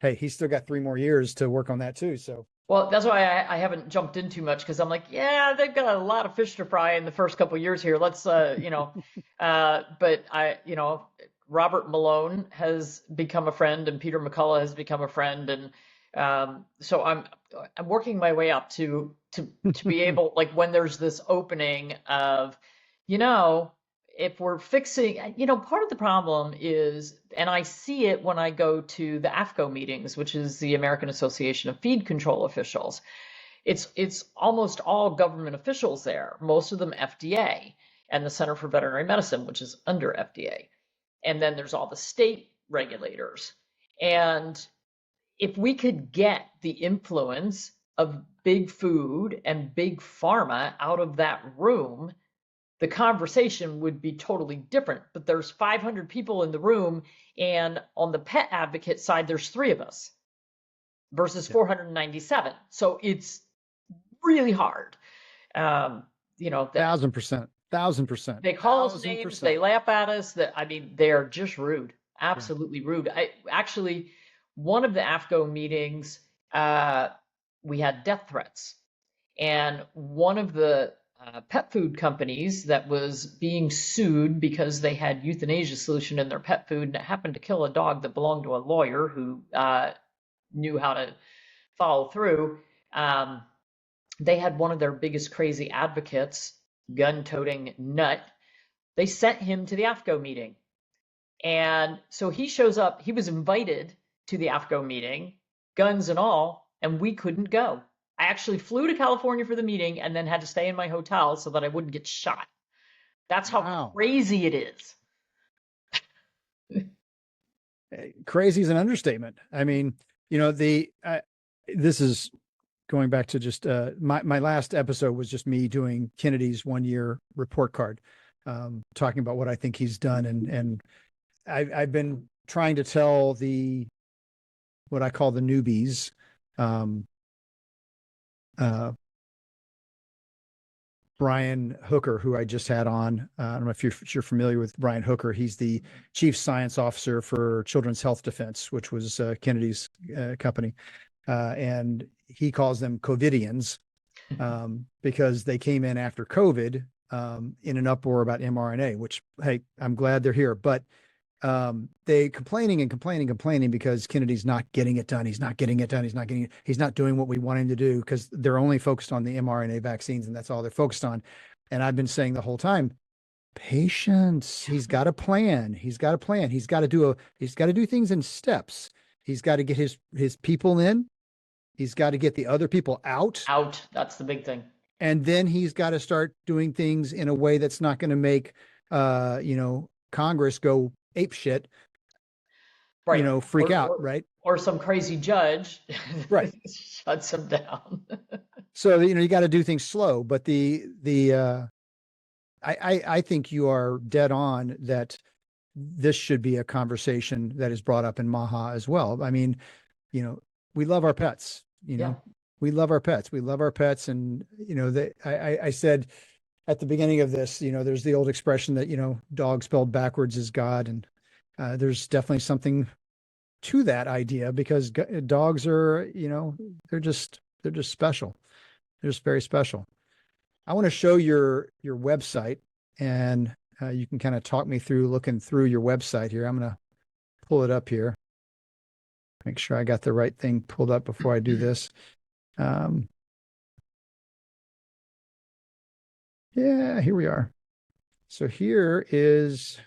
he's still got 3 more years to work on that too. So Well, that's why I haven't jumped in too much because I'm like, yeah, they've got a lot of fish to fry in the first couple years here. Let's, but Robert Malone has become a friend and Peter McCullough has become a friend. And so I'm working my way up to be able, like when there's this opening of, you know, if we're fixing, part of the problem is, and I see it when I go to the AFCO meetings, which is the American Association of Feed Control Officials. It's almost all government officials there, most of them FDA and the Center for Veterinary Medicine, which is under FDA. And then there's all the state regulators. And if we could get the influence of big food and big pharma out of that room, the conversation would be totally different. But there's 500 people in the room, and on the pet advocate side, there's 3 of us versus 497. So it's really hard. 1,000%. They call us names, they laugh at us. They're just rude, absolutely rude. Actually, one of the AFCO meetings, we had death threats, and one of the pet food companies that was being sued because they had euthanasia solution in their pet food, and it happened to kill a dog that belonged to a lawyer who knew how to follow through. They had one of their biggest crazy advocates, gun-toting nut. They sent him to the AFCO meeting. And so he shows up, he was invited to the AFCO meeting, guns and all, and we couldn't go. I actually flew to California for the meeting and then had to stay in my hotel so that I wouldn't get shot. That's how crazy it is. Crazy is an understatement. I mean, this is going back to just my last episode was just me doing Kennedy's 1-year report card, talking about what I think he's done. And I've been trying to tell what I call the newbies, Brian Hooker, who I just had on. I don't know if you're familiar with Brian Hooker. He's the chief science officer for Children's Health Defense, which was Kennedy's company. And he calls them COVIDians because they came in after COVID in an uproar about mRNA, which, hey, I'm glad they're here. But they complaining because Kennedy's not getting it done. He's not getting it done. He's not doing what we want him to do, because they're only focused on the mRNA vaccines, and that's all they're focused on. And I've been saying the whole time, patience. He's got a plan. He's got to do things in steps. He's got to get his people in. He's got to get the other people out. Out. That's the big thing. And then he's got to start doing things in a way that's not going to make, Congress go ape shit, Right. freak out. Right. Or some crazy judge Right. shuts him down. So, you got to do things slow, but I think you are dead on that this should be a conversation that is brought up in Maha as well. I mean, we love our pets, Yeah. we love our pets. We love our pets. And, I said at the beginning of this, there's the old expression that, dog spelled backwards is God. And there's definitely something to that idea because dogs are, they're just special. They're just very special. I want to show your website, and you can kind of talk me through looking through your website here. I'm going to pull it up here. Make sure I got the right thing pulled up before I do this. Yeah, here we are. So here is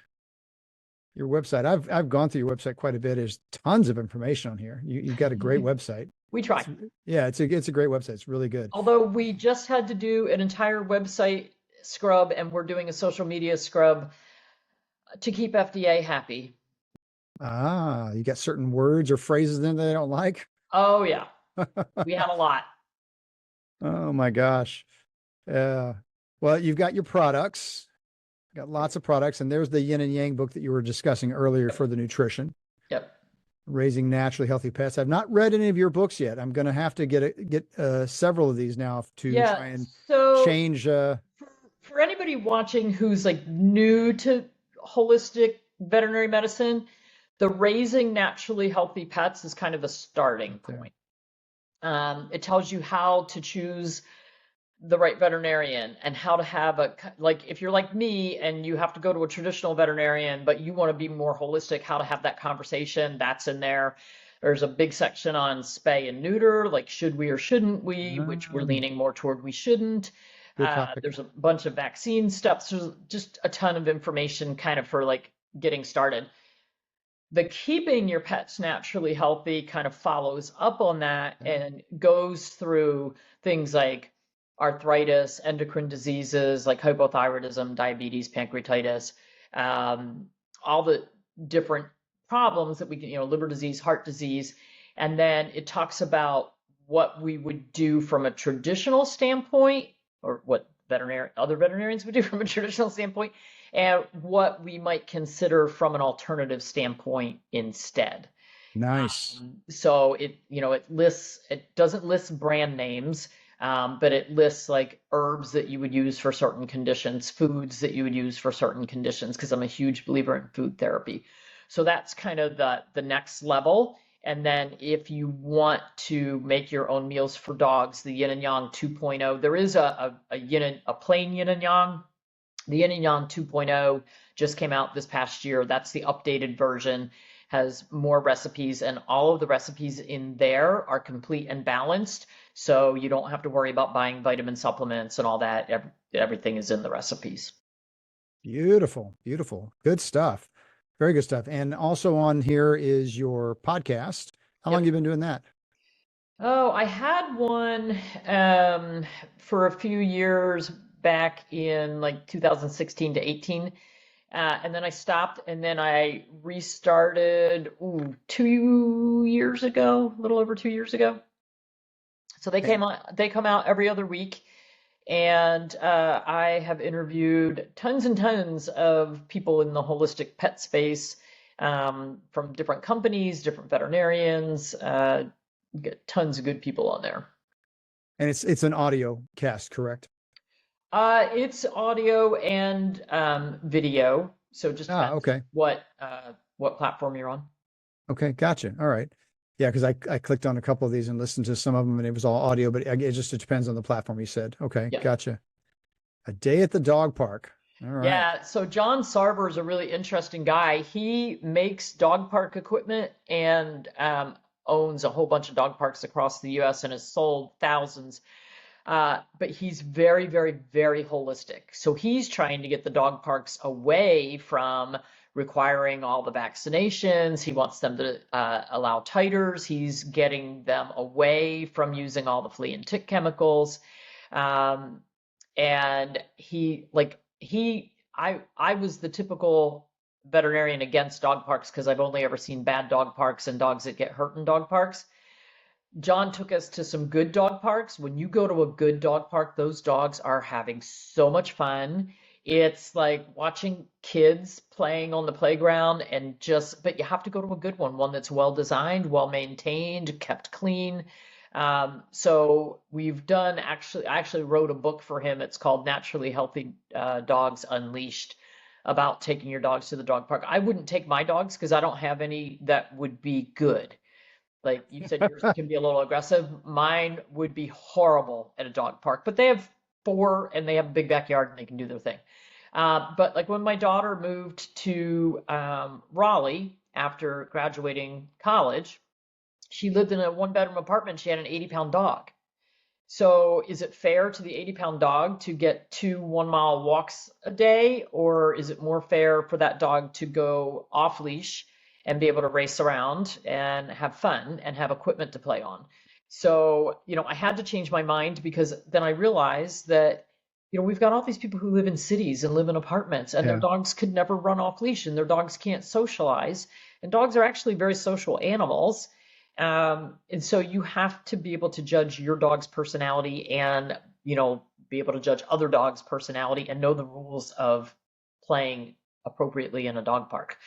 your website. I've gone through your website quite a bit. There's tons of information on here. You've got a great website. We try. It's a great website. It's really good. Although we just had to do an entire website scrub, and we're doing a social media scrub to keep FDA happy. You got certain words or phrases in there they don't like? Oh yeah. We have a lot. Oh my gosh. Well, you've got your products, got lots of products, and there's the yin and yang book that you were discussing earlier for the nutrition. Yep. Raising naturally healthy pets. I've not read any of your books yet. I'm going to have to get several of these now to try and change. For anybody watching who's like new to holistic veterinary medicine, the Raising Naturally Healthy Pets is kind of the starting point. It tells you how to choose the right veterinarian and how to have if you're like me and you have to go to a traditional veterinarian, but you want to be more holistic, how to have that conversation, that's in there. There's a big section on spay and neuter, like should we or shouldn't we, which we're leaning more toward we shouldn't. There's a bunch of vaccine steps. There's just a ton of information kind of for like getting started. The keeping your pets naturally healthy kind of follows up on that and goes through things like arthritis, endocrine diseases like hypothyroidism, diabetes, pancreatitis, all the different problems that we can, liver disease, heart disease. And then it talks about what we would do from a traditional standpoint, or what other veterinarians would do from a traditional standpoint, and what we might consider from an alternative standpoint instead. Nice. So it doesn't list brand names, but it lists like herbs that you would use for certain conditions, foods that you would use for certain conditions, because I'm a huge believer in food therapy. So that's kind of the next level. And then if you want to make your own meals for dogs, the Yin and Yang 2.0, there is a plain Yin and Yang. The Yin and Yang 2.0 just came out this past year. That's the updated version, has more recipes, and all of the recipes in there are complete and balanced. So you don't have to worry about buying vitamin supplements and all that. Everything is in the recipes. Beautiful, beautiful. Good stuff. Very good stuff. And also on here is your podcast. How long have you been doing that? Oh, I had one for a few years back in like 2016 to 18. And then I stopped, and then I restarted 2 years ago, a little over 2 years ago. So they come out every other week. And I have interviewed tons and tons of people in the holistic pet space, from different companies, different veterinarians, get tons of good people on there. And it's an audio cast, correct? It's audio and video. So just depends okay. what platform you're on. Okay, gotcha. All right. Yeah, because I clicked on a couple of these and listened to some of them, and it was all audio, but it depends on the platform, you said. Okay, Yeah. Gotcha. A day at the dog park. All right. Yeah, so John Sarver is a really interesting guy. He makes dog park equipment and owns a whole bunch of dog parks across the US and has sold thousands. But he's very, very, very holistic. So he's trying to get the dog parks away from requiring all the vaccinations. He wants them to allow titers. He's getting them away from using all the flea and tick chemicals. Um, and I was the typical veterinarian against dog parks because I've only ever seen bad dog parks and dogs that get hurt in dog parks. John took us to some good dog parks. When you go to a good dog park, those dogs are having so much fun. It's like watching kids playing on the playground but you have to go to a good one that's well designed, well maintained, kept clean. So I actually wrote a book for him. It's called Naturally Healthy Dogs Unleashed, about taking your dogs to the dog park. I wouldn't take my dogs because I don't have any that would be good. Like you said, yours can be a little aggressive. Mine would be horrible at a dog park, but they have four and they have a big backyard and they can do their thing. But like when my daughter moved to Raleigh after graduating college, she lived in a one-bedroom apartment. She had an 80-pound dog. So is it fair to the 80-pound dog to get 2 1-mile walks a day, or is it more fair for that dog to go off leash and be able to race around and have fun and have equipment to play on? So, I had to change my mind because then I realized that, we've got all these people who live in cities and live in apartments and their Yeah. dogs could never run off leash and their dogs can't socialize. And dogs are actually very social animals. And so you have to be able to judge your dog's personality and, be able to judge other dogs' personality and know the rules of playing appropriately in a dog park.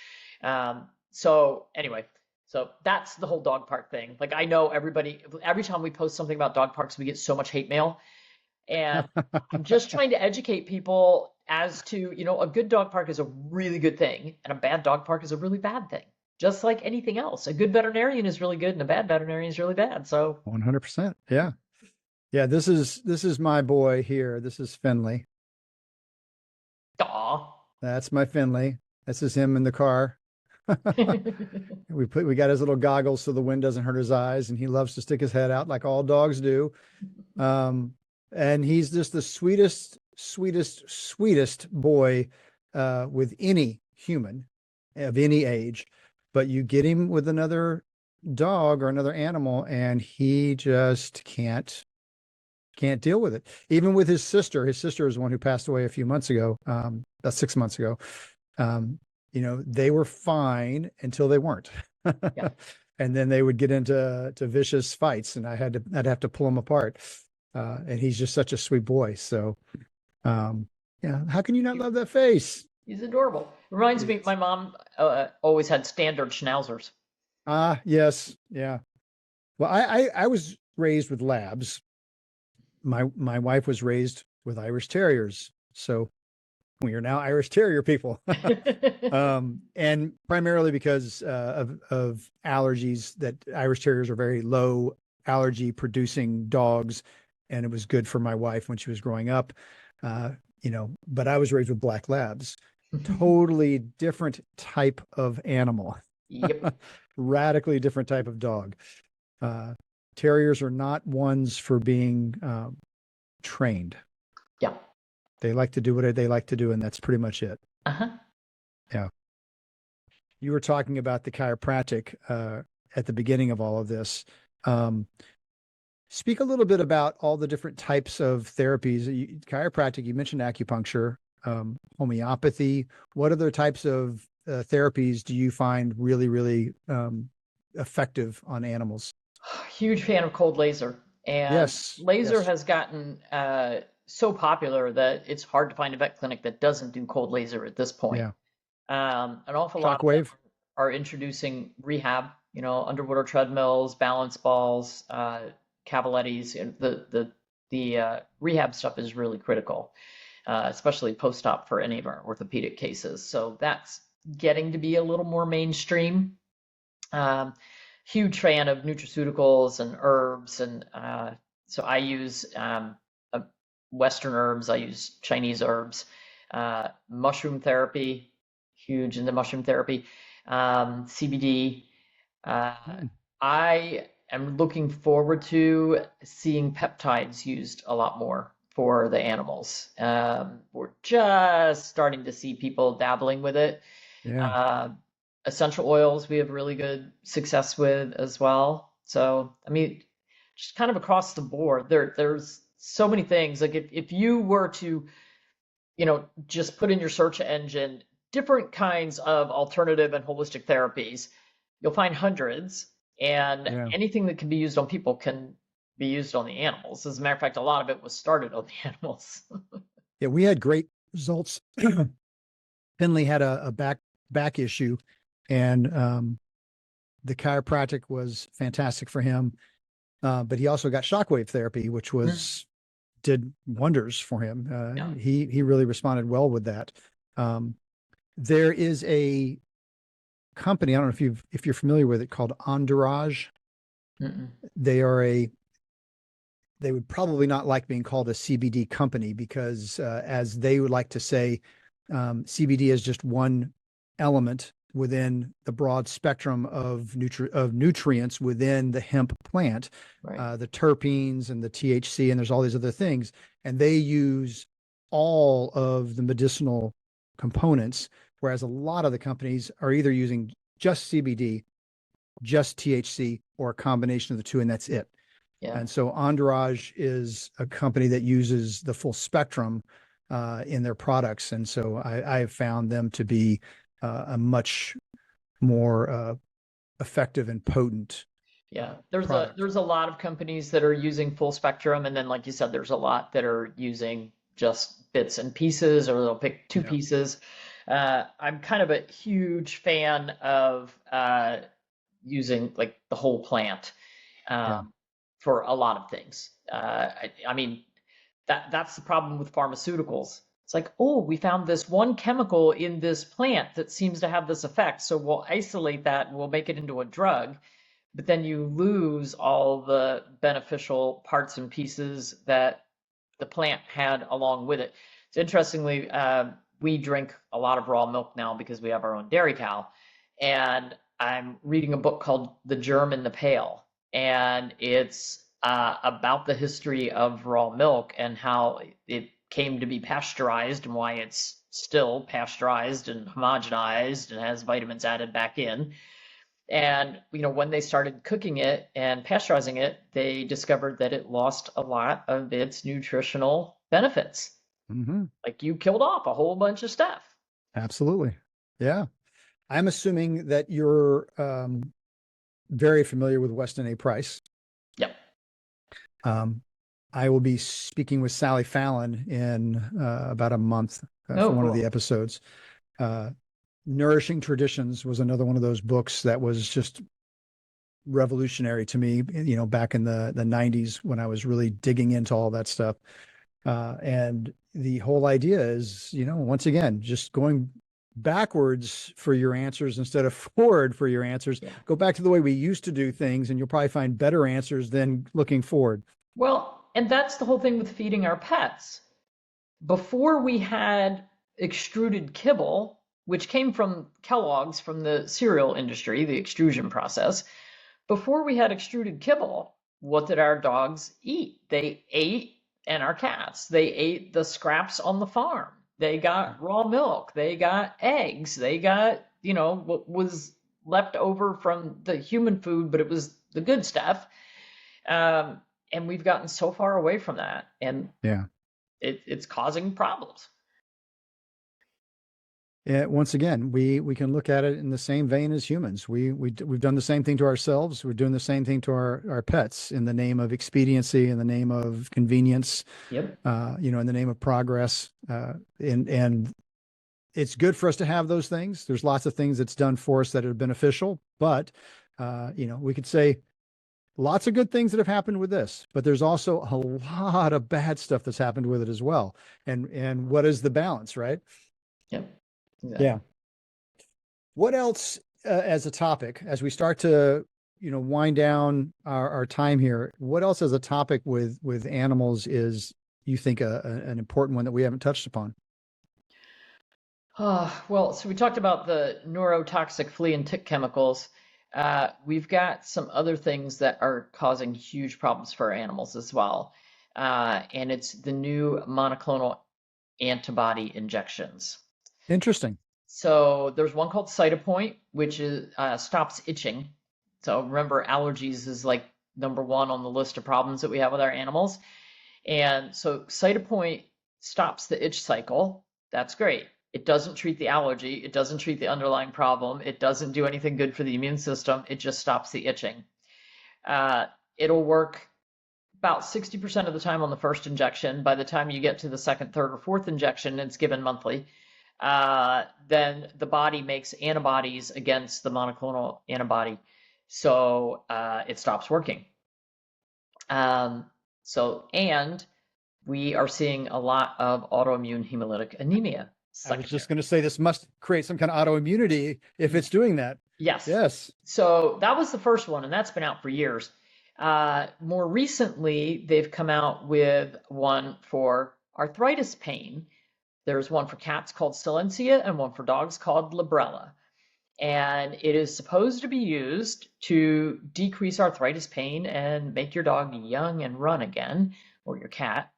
So anyway, so that's the whole dog park thing. Like I know every time we post something about dog parks, we get so much hate mail. And I'm just trying to educate people as to, a good dog park is a really good thing and a bad dog park is a really bad thing. Just like anything else. A good veterinarian is really good and a bad veterinarian is really bad. So 100%. Yeah. Yeah. This is my boy here. This is Finley. aw. That's my Finley. This is him in the car. We got his little goggles so the wind doesn't hurt his eyes, and he loves to stick his head out like all dogs do. And he's just the sweetest boy with any human of any age. But you get him with another dog or another animal, and he just can't deal with it. Even with his sister is the one who passed away a few months ago, about 6 months ago. They were fine until they weren't. Yeah. And then they would get into vicious fights, and I'd have to pull them apart. And he's just such a sweet boy. So, yeah, how can you not love that face? He's adorable. Reminds me, my mom always had standard schnauzers. Yes, yeah. Well, I was raised with labs. My wife was raised with Irish Terriers, so we are now Irish Terrier people. And primarily because of allergies, that Irish Terriers are very low allergy producing dogs, and it was good for my wife when she was growing up. But I was raised with black labs. Totally different type of animal. Yep. Radically different type of dog. Terriers are not ones for being trained. Yeah. They like to do what they like to do, and that's pretty much it. Uh-huh. Yeah. You were talking about the chiropractic at the beginning of all of this. Speak a little bit about all the different types of therapies. Chiropractic, you mentioned acupuncture, homeopathy. What other types of therapies do you find really, really effective on animals? Huge fan of cold laser. And Yes. laser Yes. has gotten so popular that it's hard to find a vet clinic that doesn't do cold laser at this point. Yeah. An awful lot of them Shockwave. are introducing rehab, underwater treadmills, balance balls, cavalettis. And the rehab stuff is really critical, especially post-op for any of our orthopedic cases. So that's getting to be a little more mainstream. Huge fan of nutraceuticals and herbs, and so I use Western herbs. I use Chinese herbs. Mushroom therapy, huge into mushroom therapy. CBD. I am looking forward to seeing peptides used a lot more for the animals. We're just starting to see people dabbling with it. Yeah. Uh, Essential oils we have really good success with as well. So, I mean, just kind of across the board, there's so many things. Like if you were to, just put in your search engine different kinds of alternative and holistic therapies, you'll find hundreds, and Yeah. anything that can be used on people can be used on the animals. As a matter of fact, a lot of it was started on the animals. Yeah. We had great results. Finley had a back issue, and the chiropractic was fantastic for him. But he also got shockwave therapy, which Mm, did wonders for him. yeah. He really responded well with that. Um, there is a company, I don't know if you're familiar with it, called Entourage. Mm-mm. They are a they would probably not like being called a CBD company because, as they would like to say, CBD is just one element within the broad spectrum of nutrients within the hemp plant, Right. the terpenes and the THC, and there's all these other things, and they use all of the medicinal components, whereas a lot of the companies are either using just CBD, just THC, or a combination of the two, and that's it. Yeah. And so Entourage is a company that uses the full spectrum in their products. And so I have found them to be a much more effective and potent Yeah, there's a product. there's a lot of companies that are using full spectrum, and then like you said, there's a lot that are using just bits and pieces, or they'll pick two Yeah. pieces. I'm kind of a huge fan of using like the whole plant Yeah. um, for a lot of things. I mean, that's the problem with pharmaceuticals. It's like, oh, we found this one chemical in this plant that seems to have this effect, so we'll isolate that and we'll make it into a drug, but then you lose all the beneficial parts and pieces that the plant had along with it. So interestingly, we drink a lot of raw milk now because we have our own dairy cow, and I'm reading a book called The Germ in the Pail, and it's about the history of raw milk and how it came to be pasteurized and why it's still pasteurized and homogenized and has vitamins added back in. And when they started cooking it and pasteurizing it, they discovered that it lost a lot of its nutritional benefits. Hmm. Like you killed off a whole bunch of stuff. Absolutely. Yeah. I'm assuming that you're very familiar with Weston A. Price. Yep. Um, I will be speaking with Sally Fallon in about a month for Oh, one of the cool. episodes. Uh, Nourishing Traditions was another one of those books that was just revolutionary to me, back in the 90s when I was really digging into all that stuff. And the whole idea is, once again, just going backwards for your answers instead of forward for your answers. Yeah. Go back to the way we used to do things, and you'll probably find better answers than looking forward. Well, and that's the whole thing with feeding our pets. Before we had extruded kibble, which came from Kellogg's from the cereal industry, the extrusion process, before we had extruded kibble, what did our dogs eat? They ate, and our cats, they ate the scraps on the farm. They got raw milk, they got eggs, they got, what was left over from the human food, but it was the good stuff. Um, and we've gotten so far away from that, and Yeah. it's causing problems. Yeah, once again, we can look at it in the same vein as humans. We've done the same thing to ourselves. We're doing the same thing to our pets in the name of expediency, in the name of convenience, Yep. in the name of progress. And it's good for us to have those things. There's lots of things that's done for us that are beneficial, but we could say lots of good things that have happened with this, but there's also a lot of bad stuff that's happened with it as well. And what is the balance, right? Yep. Exactly. Yeah. What else, as a topic, as we start to, wind down our time here, what else as a topic with animals is you think an important one that we haven't touched upon? Well, so we talked about the neurotoxic flea and tick chemicals. We've got some other things that are causing huge problems for our animals as well. And it's the new monoclonal antibody injections. Interesting. So there's one called Cytopoint, which is stops itching. So remember, allergies is like number one on the list of problems that we have with our animals. And so Cytopoint stops the itch cycle. That's great. It doesn't treat the allergy. It doesn't treat the underlying problem. It doesn't do anything good for the immune system. It just stops the itching. Uh, it'll work about 60% of the time on the first injection. By the time you get to the second, third, or fourth injection, it's given monthly. Then the body makes antibodies against the monoclonal antibody. So it stops working. Um, and we are seeing a lot of autoimmune hemolytic anemia. I was just Secondary. going to say this must create some kind of autoimmunity if it's doing that. Yes. Yes. So that was the first one, and that's been out for years. More recently, they've come out with one for arthritis pain. There's one for cats called Silencia and one for dogs called Librela. And it is supposed to be used to decrease arthritis pain and make your dog young and run again, or your cat.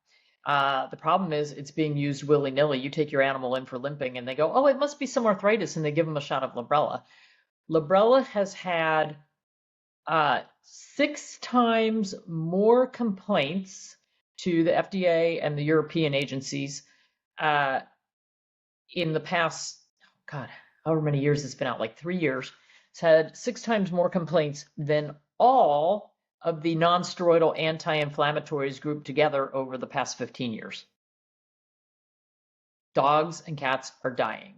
The problem is it's being used willy-nilly. You take your animal in for limping and they go, oh, it must be some arthritis, and they give them a shot of Librela. Librela has had 6 times more complaints to the FDA and the European agencies uh, in the past, God, however many years it's been out, like 3 years. It's had 6 times more complaints than all of the non-steroidal anti-inflammatories grouped together over the past 15 years. Dogs and cats are dying.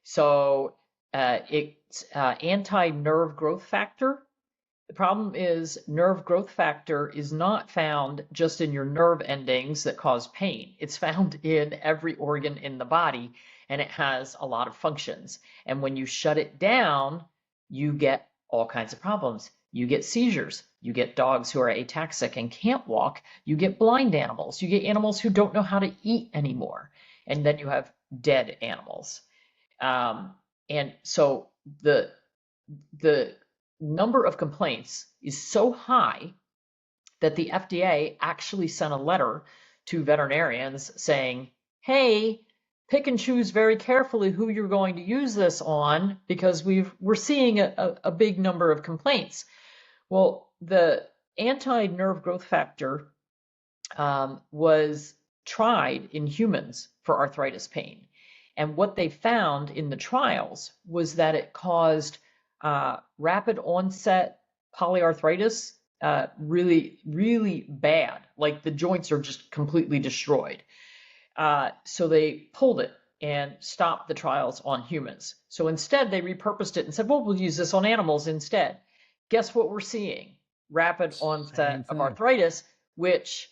So it's anti-nerve growth factor. The problem is nerve growth factor is not found just in your nerve endings that cause pain. It's found in every organ in the body, and it has a lot of functions. And when you shut it down, you get all kinds of problems. You get seizures. You get dogs who are ataxic and can't walk. You get blind animals. You get animals who don't know how to eat anymore. And then you have dead animals. And so the number of complaints is so high that the FDA actually sent a letter to veterinarians saying, hey, pick and choose very carefully who you're going to use this on, because we're seeing a big number of complaints. Well, the anti-nerve growth factor was tried in humans for arthritis pain. And what they found in the trials was that it caused rapid onset polyarthritis, really, really bad. Like the joints are just completely destroyed. So they pulled it and stopped the trials on humans. So instead, they repurposed it and said, well, we'll use this on animals instead. Guess what we're seeing? Rapid onset of arthritis, which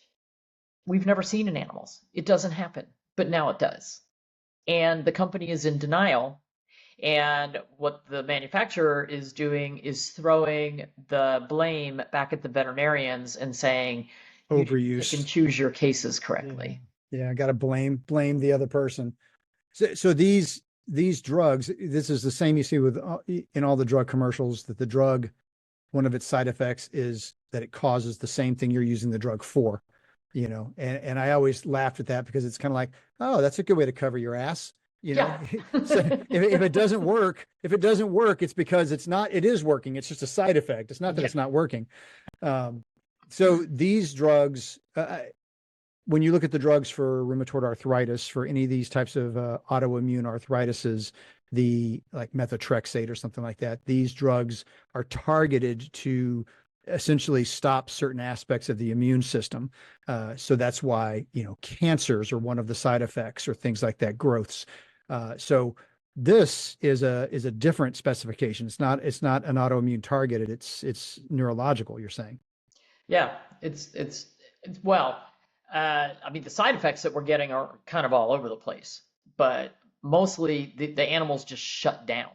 we've never seen in animals. It doesn't happen, but now it does. And the company is in denial. And what the manufacturer is doing is throwing the blame back at the veterinarians and saying, you can Overuse. choose your cases correctly. Yeah, I got to blame the other person. So these drugs, this is the same you see with in all the drug commercials, that the drug, one of its side effects is that it causes the same thing you're using the drug for, and I always laughed at that because it's kind of like, oh, that's a good way to cover your ass. Yeah. So if it doesn't work, it's because it is working. It's just a side effect. It's not that it's not working. So these drugs, when you look at the drugs for rheumatoid arthritis, for any of these types of autoimmune arthritises, like methotrexate or something like that, these drugs are targeted to essentially stop certain aspects of the immune system. So that's why, cancers are one of the side effects, or things like that, growths. So this is a different specification. It's not an autoimmune targeted. It's neurological, you're saying. Yeah, it's well, I mean, the side effects that we're getting are kind of all over the place, but mostly the animals just shut down.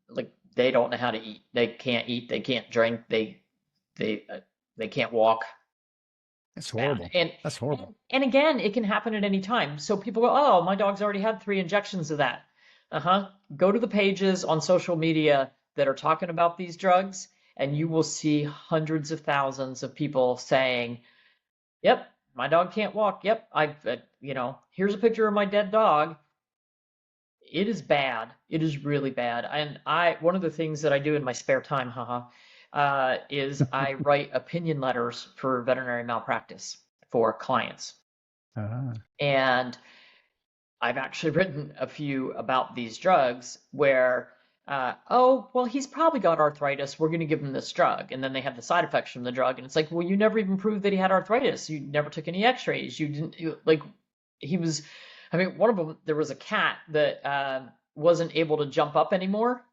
Like they don't know how to eat. They can't eat. They can't drink. They can't walk. That's Bad. horrible. And That's horrible. and again, it can happen at any time. So people go, "Oh, my dog's already had 3 injections of that." Uh-huh. Go to the pages on social media that are talking about these drugs, and you will see hundreds of thousands of people saying, "Yep, my dog can't walk. Yep, here's a picture of my dead dog." It is bad. It is really bad. And one of the things that I do in my spare time, is I write opinion letters for veterinary malpractice for clients. Ah. And I've actually written a few about these drugs where, oh, well, he's probably got arthritis. We're going to give him this drug. And then they have the side effects from the drug. And it's like, well, you never even proved that he had arthritis. You never took any x-rays. You didn't, like, he was, I mean, one of them, there was a cat that wasn't able to jump up anymore.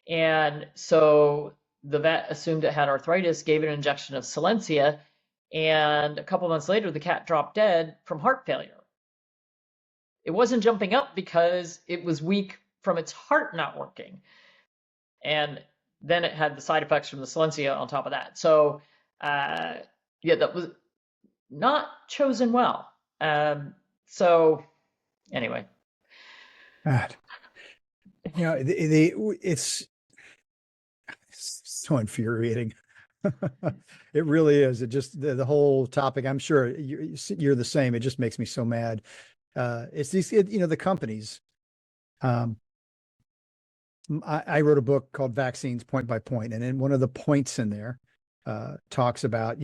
And so the vet assumed it had arthritis, gave it an injection of Silencia. And a couple months later, the cat dropped dead from heart failure. It wasn't jumping up because it was weak from its heart not working. And then it had the side effects from the Silencia on top of that. So, yeah, that was not chosen well. So, anyway. God. It's so infuriating. It really is. It just, the whole topic, I'm sure you're the same. It just makes me so mad. It's these, the companies. I wrote a book called Vaccines Point by Point, and in one of the points in there talks about,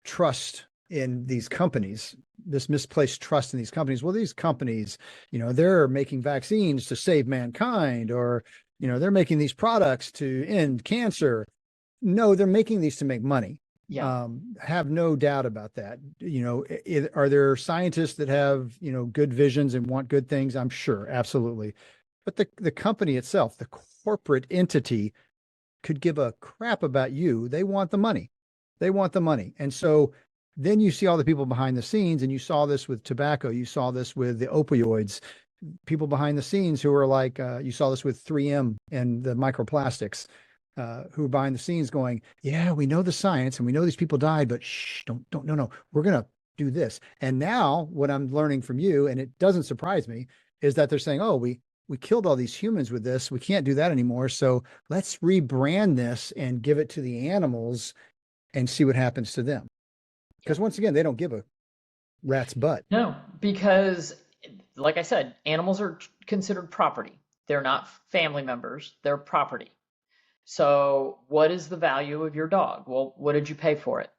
trust in these companies, this misplaced trust in these companies. Well, these companies, they're making vaccines to save mankind, or, they're making these products to end cancer. No, they're making these to make money. Yeah. Have no doubt about that. Are there scientists that have, good visions and want good things? I'm sure, absolutely. But the company itself, the corporate entity, could give a crap about you. They want the money. They want the money. And so then you see all the people behind the scenes, and you saw this with tobacco. You saw this with the opioids, people behind the scenes who are like, you saw this with 3M and the microplastics. Who are behind the scenes going, yeah, we know the science and we know these people died, but shh, don't, no, we're going to do this. And now what I'm learning from you, and it doesn't surprise me, is that they're saying, oh, we killed all these humans with this. We can't do that anymore. So let's rebrand this and give it to the animals and see what happens to them. Because once again, they don't give a rat's butt. No, because like I said, animals are considered property. They're not family members, they're property. So, what is the value of your dog? Well, what did you pay for it?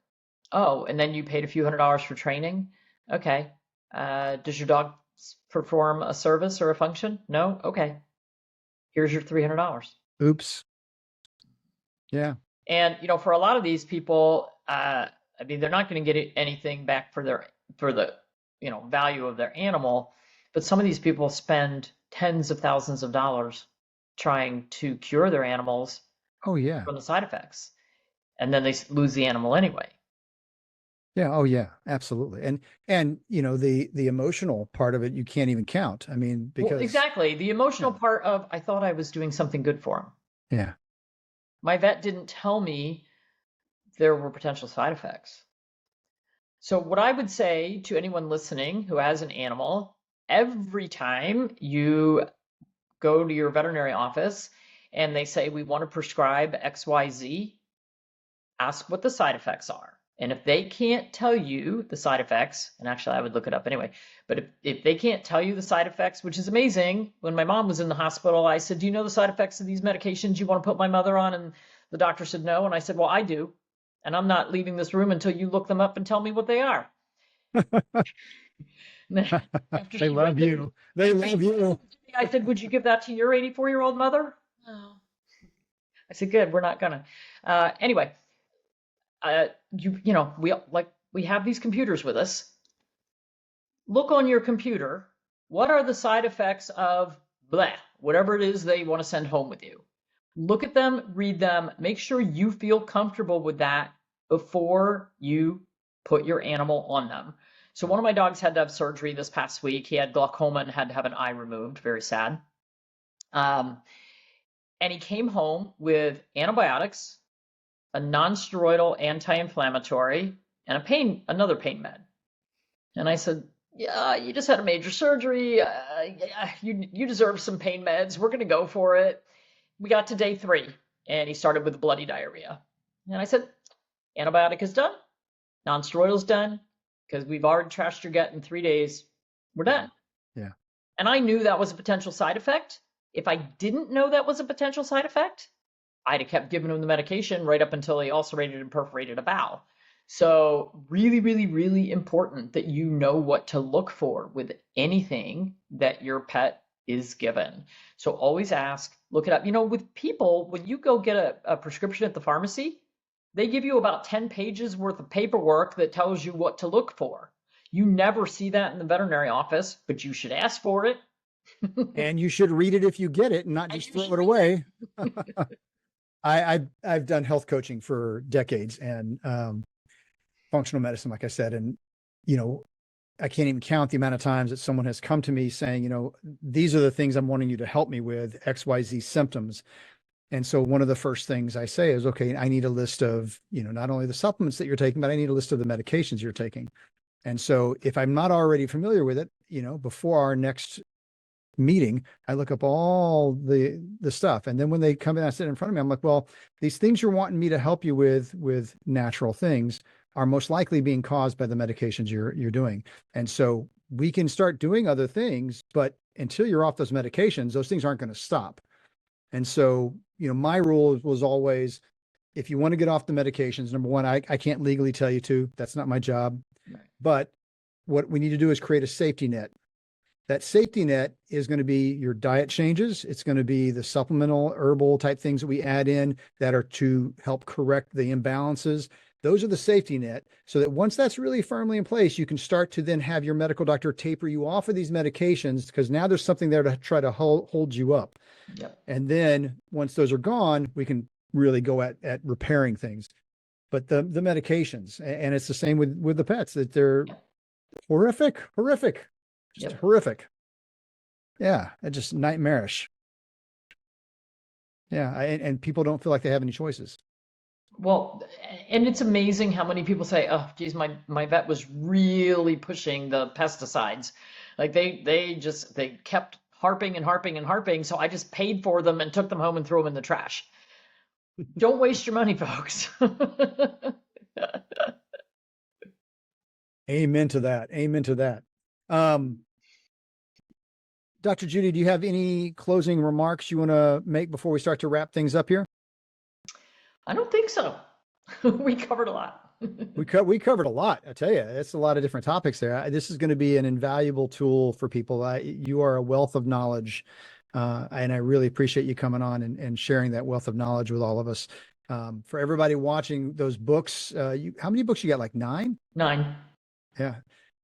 Oh, and then you paid a few $100s for training. Okay. Does your dog perform a service or a function? No? Okay. Here's your $300. Oops. Yeah. And, for a lot of these people, I mean, they're not going to get anything back for the, value of their animal, but some of these people spend tens of thousands of dollars trying to cure their animals. Oh, yeah. From the side effects, and then they lose the animal anyway. Yeah. Oh, yeah. Absolutely. And the emotional part of it, you can't even count. I mean, because exactly the emotional part of, I thought I was doing something good for him. Yeah. My vet didn't tell me there were potential side effects. So what I would say to anyone listening who has an animal, every time you go to your veterinary office and they say, we want to prescribe XYZ, ask what the side effects are. And if they can't tell you the side effects, and actually I would look it up anyway, but if they can't tell you the side effects, which is amazing, when my mom was in the hospital, I said, do you know the side effects of these medications you want to put my mother on? And the doctor said no. And I said, well, I do. And I'm not leaving this room until you look them up and tell me what they are. They love you. They love you. I said, would you give that to your 84-year-old mother? No. I said, good, we're not gonna. Anyway, we have these computers with us. Look on your computer. What are the side effects of blah, whatever it is they want to send home with you? Look at them, read them, make sure you feel comfortable with that before you put your animal on them. So one of my dogs had to have surgery this past week. He had glaucoma and had to have an eye removed. Very sad. And he came home with antibiotics, a non-steroidal anti-inflammatory, and another pain med. And I said, yeah, you just had a major surgery. You deserve some pain meds. We're going to go for it. We got to day 3, and he started with bloody diarrhea. And I said, antibiotic is done. Non-steroidal is done, because we've already trashed your gut in 3 days. We're done. Yeah. And I knew that was a potential side effect. If I didn't know that was a potential side effect, I'd have kept giving him the medication right up until he ulcerated and perforated a bowel. So really, really, really important that you know what to look for with anything that your pet is given. So always ask, look it up. With people, when you go get a prescription at the pharmacy, they give you about 10 pages worth of paperwork that tells you what to look for. You never see that in the veterinary office, but you should ask for it. And you should read it if you get it and not just throw it away. I've done health coaching for decades and functional medicine, like I said, and I can't even count the amount of times that someone has come to me saying, these are the things I'm wanting you to help me with, XYZ symptoms. And so one of the first things I say is, okay, I need a list of, not only the supplements that you're taking, but I need a list of the medications you're taking. And so if I'm not already familiar with it, before our next meeting, I look up all the stuff. And then when they come in, I sit in front of me, I'm like, well, these things you're wanting me to help you with natural things are most likely being caused by the medications you're doing. And so we can start doing other things, but until you're off those medications, those things aren't going to stop. And so, my rule was always, if you want to get off the medications, number one, I can't legally tell you to, that's not my job. Right. But what we need to do is create a safety net. That safety net is going to be your diet changes. It's going to be the supplemental herbal type things that we add in that are to help correct the imbalances. Those are the safety net, so that once that's really firmly in place, you can start to then have your medical doctor taper you off of these medications, because now there's something there to try to hold you up. Yep. And then once those are gone, we can really go at repairing things. But the medications, and it's the same with the pets, that they're horrific, just horrific. Yeah, it's just nightmarish. Yeah, and people don't feel like they have any choices. Well, and it's amazing how many people say, "Oh, geez, my vet was really pushing the pesticides." Like they kept harping and harping and harping, so I just paid for them and took them home and threw them in the trash. Don't waste your money, folks. Amen to that. Amen to that. Dr. Judy, do you have any closing remarks you want to make before we start to wrap things up here? I don't think so. We covered a lot. We covered a lot. I tell you, it's a lot of different topics there. This is going to be an invaluable tool for people. You are a wealth of knowledge, and I really appreciate you coming on and sharing that wealth of knowledge with all of us. For everybody watching those books, how many books you got? Like 9? 9. Yeah,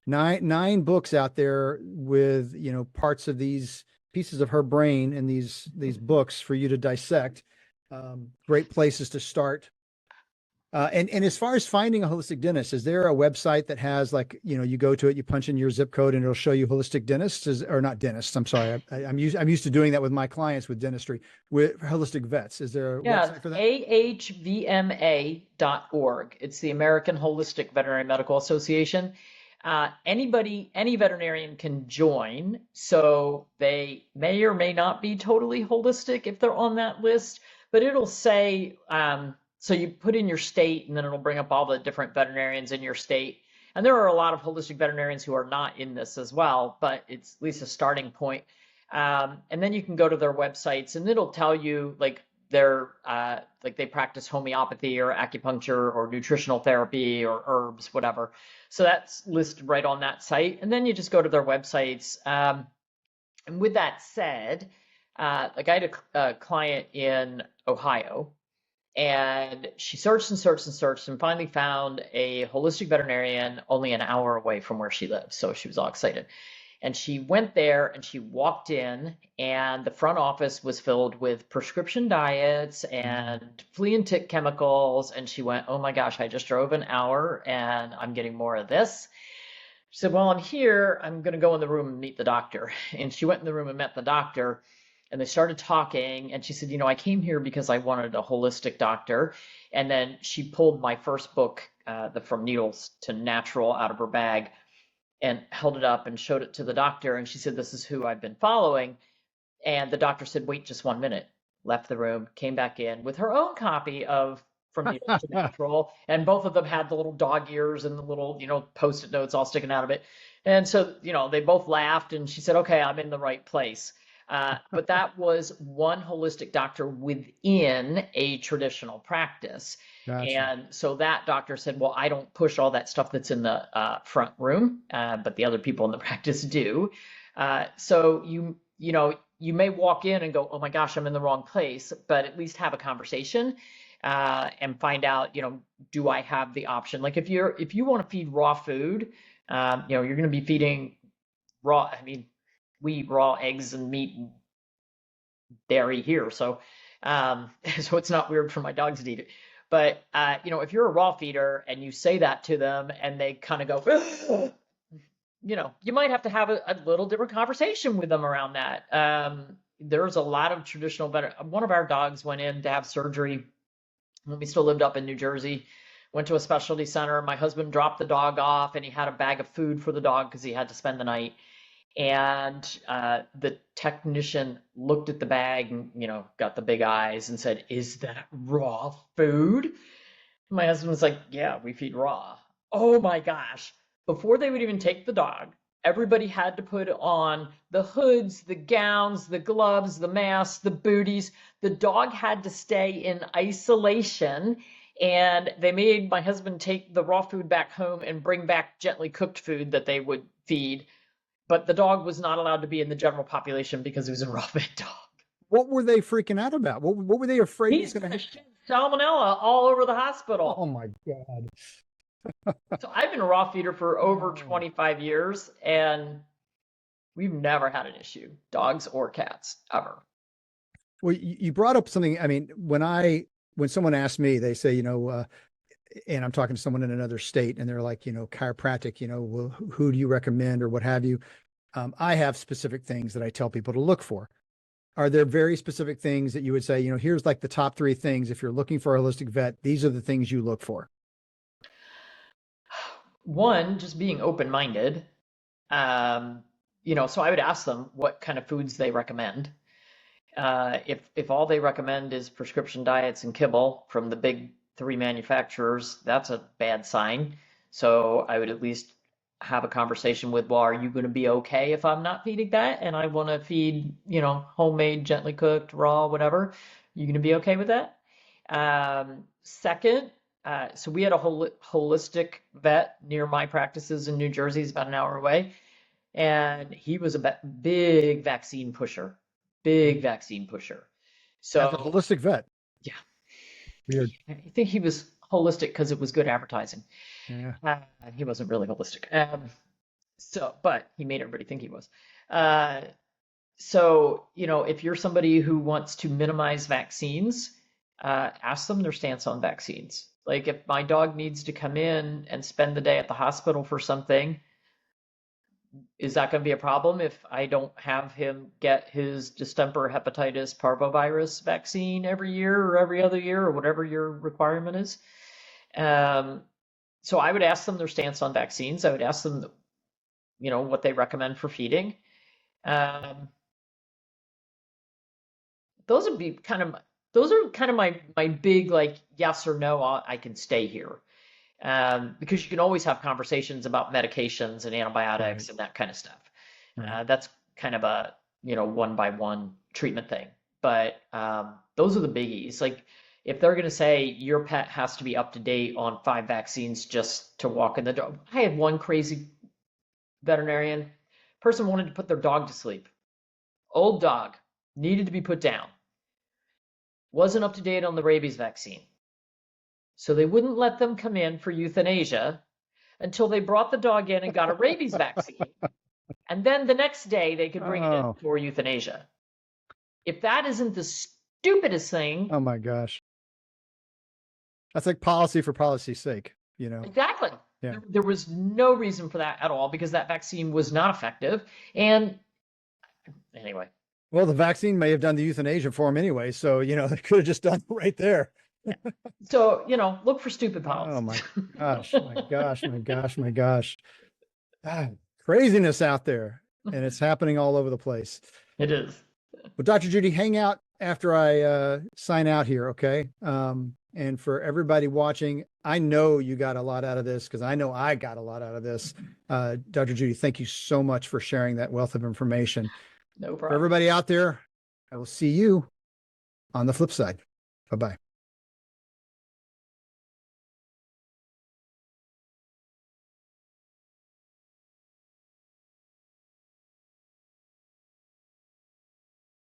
nine books out there with parts of these pieces of her brain and these books for you to dissect. Great places to start. And as far as finding a holistic dentist, is there a website that has, like, you go to it, you punch in your zip code and it'll show you holistic dentists, or not dentists? I'm sorry. I'm used to doing that with my clients with dentistry, with holistic vets. Is there a website for that? ahvma.org. It's the American Holistic Veterinary Medical Association. Any veterinarian can join. So they may or may not be totally holistic if they're on that list, but it'll say, so you put in your state and then it'll bring up all the different veterinarians in your state. And there are a lot of holistic veterinarians who are not in this as well, but it's at least a starting point. And then you can go to their websites and it'll tell you like they practice homeopathy or acupuncture or nutritional therapy or herbs, whatever. So that's listed right on that site. And then you just go to their websites. And with that said, like I had a client in Ohio, and she searched and searched and searched and finally found a holistic veterinarian only an hour away from where she lived. So she was all excited. And she went there and she walked in, and the front office was filled with prescription diets and flea and tick chemicals. And she went, "Oh my gosh, I just drove an hour and I'm getting more of this." She said, "Well, I'm here. I'm going to go in the room and meet the doctor." And she went in the room and met the doctor. And they started talking, and she said, "I came here because I wanted a holistic doctor." And then she pulled my first book, From Needles to Natural, out of her bag and held it up and showed it to the doctor. And she said, "This is who I've been following." And the doctor said, "Wait just 1 minute," left the room, came back in with her own copy of From Needles to Natural. And both of them had the little dog ears and the little, Post-it notes all sticking out of it. And so, they both laughed and she said, okay, I'm in the right place. But that was one holistic doctor within a traditional practice. Gotcha. And so that doctor said, well, I don't push all that stuff that's in the front room, but the other people in the practice do. So you may walk in and go, oh my gosh, I'm in the wrong place, but at least have a conversation and find out, do I have the option? Like if you want to feed raw food, you're going to be feeding raw. I mean, we eat raw eggs and meat and dairy here, so so it's not weird for my dogs to eat it. But if you're a raw feeder and you say that to them and they kind of go, you might have to have a little different conversation with them around that. There's a lot of traditional. One of our dogs went in to have surgery when we still lived up in New Jersey. Went to a specialty center. My husband dropped the dog off, and he had a bag of food for the dog because he had to spend the night. And the technician looked at the bag and, got the big eyes and said, "Is that raw food?" My husband was like, "Yeah, we feed raw." Oh my gosh. Before they would even take the dog, everybody had to put on the hoods, the gowns, the gloves, the masks, the booties. The dog had to stay in isolation. And they made my husband take the raw food back home and bring back gently cooked food that they would feed. But the dog was not allowed to be in the general population because he was a raw fed dog. What were they freaking out about? What were they afraid was He's going going to to happen? shed salmonella all over the hospital. Oh my God. So I've been a raw feeder for over Oh. 25 years, and we've never had an issue, dogs or cats, ever. Well, you brought up something. I mean, when someone asks me, they say, and I'm talking to someone in another state, and they're like, chiropractic, well, who do you recommend or what have you? I have specific things that I tell people to look for. Are there very specific things that you would say, here's like the top 3 things if you're looking for a holistic vet, these are the things you look for? One, just being open-minded. So I would ask them what kind of foods they recommend. If all they recommend is prescription diets and kibble from the big 3 manufacturers, that's a bad sign. So I would at least have a conversation with, well, are you going to be okay if I'm not feeding that? And I want to feed, homemade, gently cooked, raw, whatever. You going to be okay with that? Second, so we had a holistic vet near my practices in New Jersey, it's about an hour away, and he was a big vaccine pusher, big vaccine pusher. As a So holistic vet. yeah, Weird. I think he was holistic because it was good advertising. Yeah. He wasn't really holistic. But he made everybody think he was. Uh, if you're somebody who wants to minimize vaccines, ask them their stance on vaccines. Like if my dog needs to come in and spend the day at the hospital for something, is that going to be a problem if I don't have him get his distemper hepatitis parvovirus vaccine every year or every other year or whatever your requirement is? Um, so I would ask them their stance on vaccines. I would ask them, what they recommend for feeding. Um, those would be kind of those are kind of my big like yes or no. I can stay here because you can always have conversations about medications and Right. antibiotics and that kind of stuff. Right. That's kind of a one by one treatment thing. But those are the biggies. Like if they're going to say your pet has to be up to date on 5 vaccines just to walk in the door. I had one crazy veterinarian person wanted to put their dog to sleep. Old dog needed to be put down. Wasn't up to date on the rabies vaccine. So they wouldn't let them come in for euthanasia until they brought the dog in and got a rabies vaccine. And then the next day they could bring it in Oh, for euthanasia. If that isn't the stupidest thing, oh my gosh. That's like policy for policy's sake, exactly. Yeah. There was no reason for that at all because that vaccine was not effective. And anyway, Well, the vaccine may have done the euthanasia for him anyway. So, they could have just done it right there. yeah. So, look for stupid Oh policies. my gosh, my gosh, my gosh, my gosh. Ah, craziness out there. And it's happening all over the place. It is. Well, Dr. Judy, hang out after I sign out here, okay? And for everybody watching, I know you got a lot out of this because I know I got a lot out of this. Dr. Judy, thank you so much for sharing that wealth of information. No For problem. everybody out there, I will see you on the flip side. Bye-bye.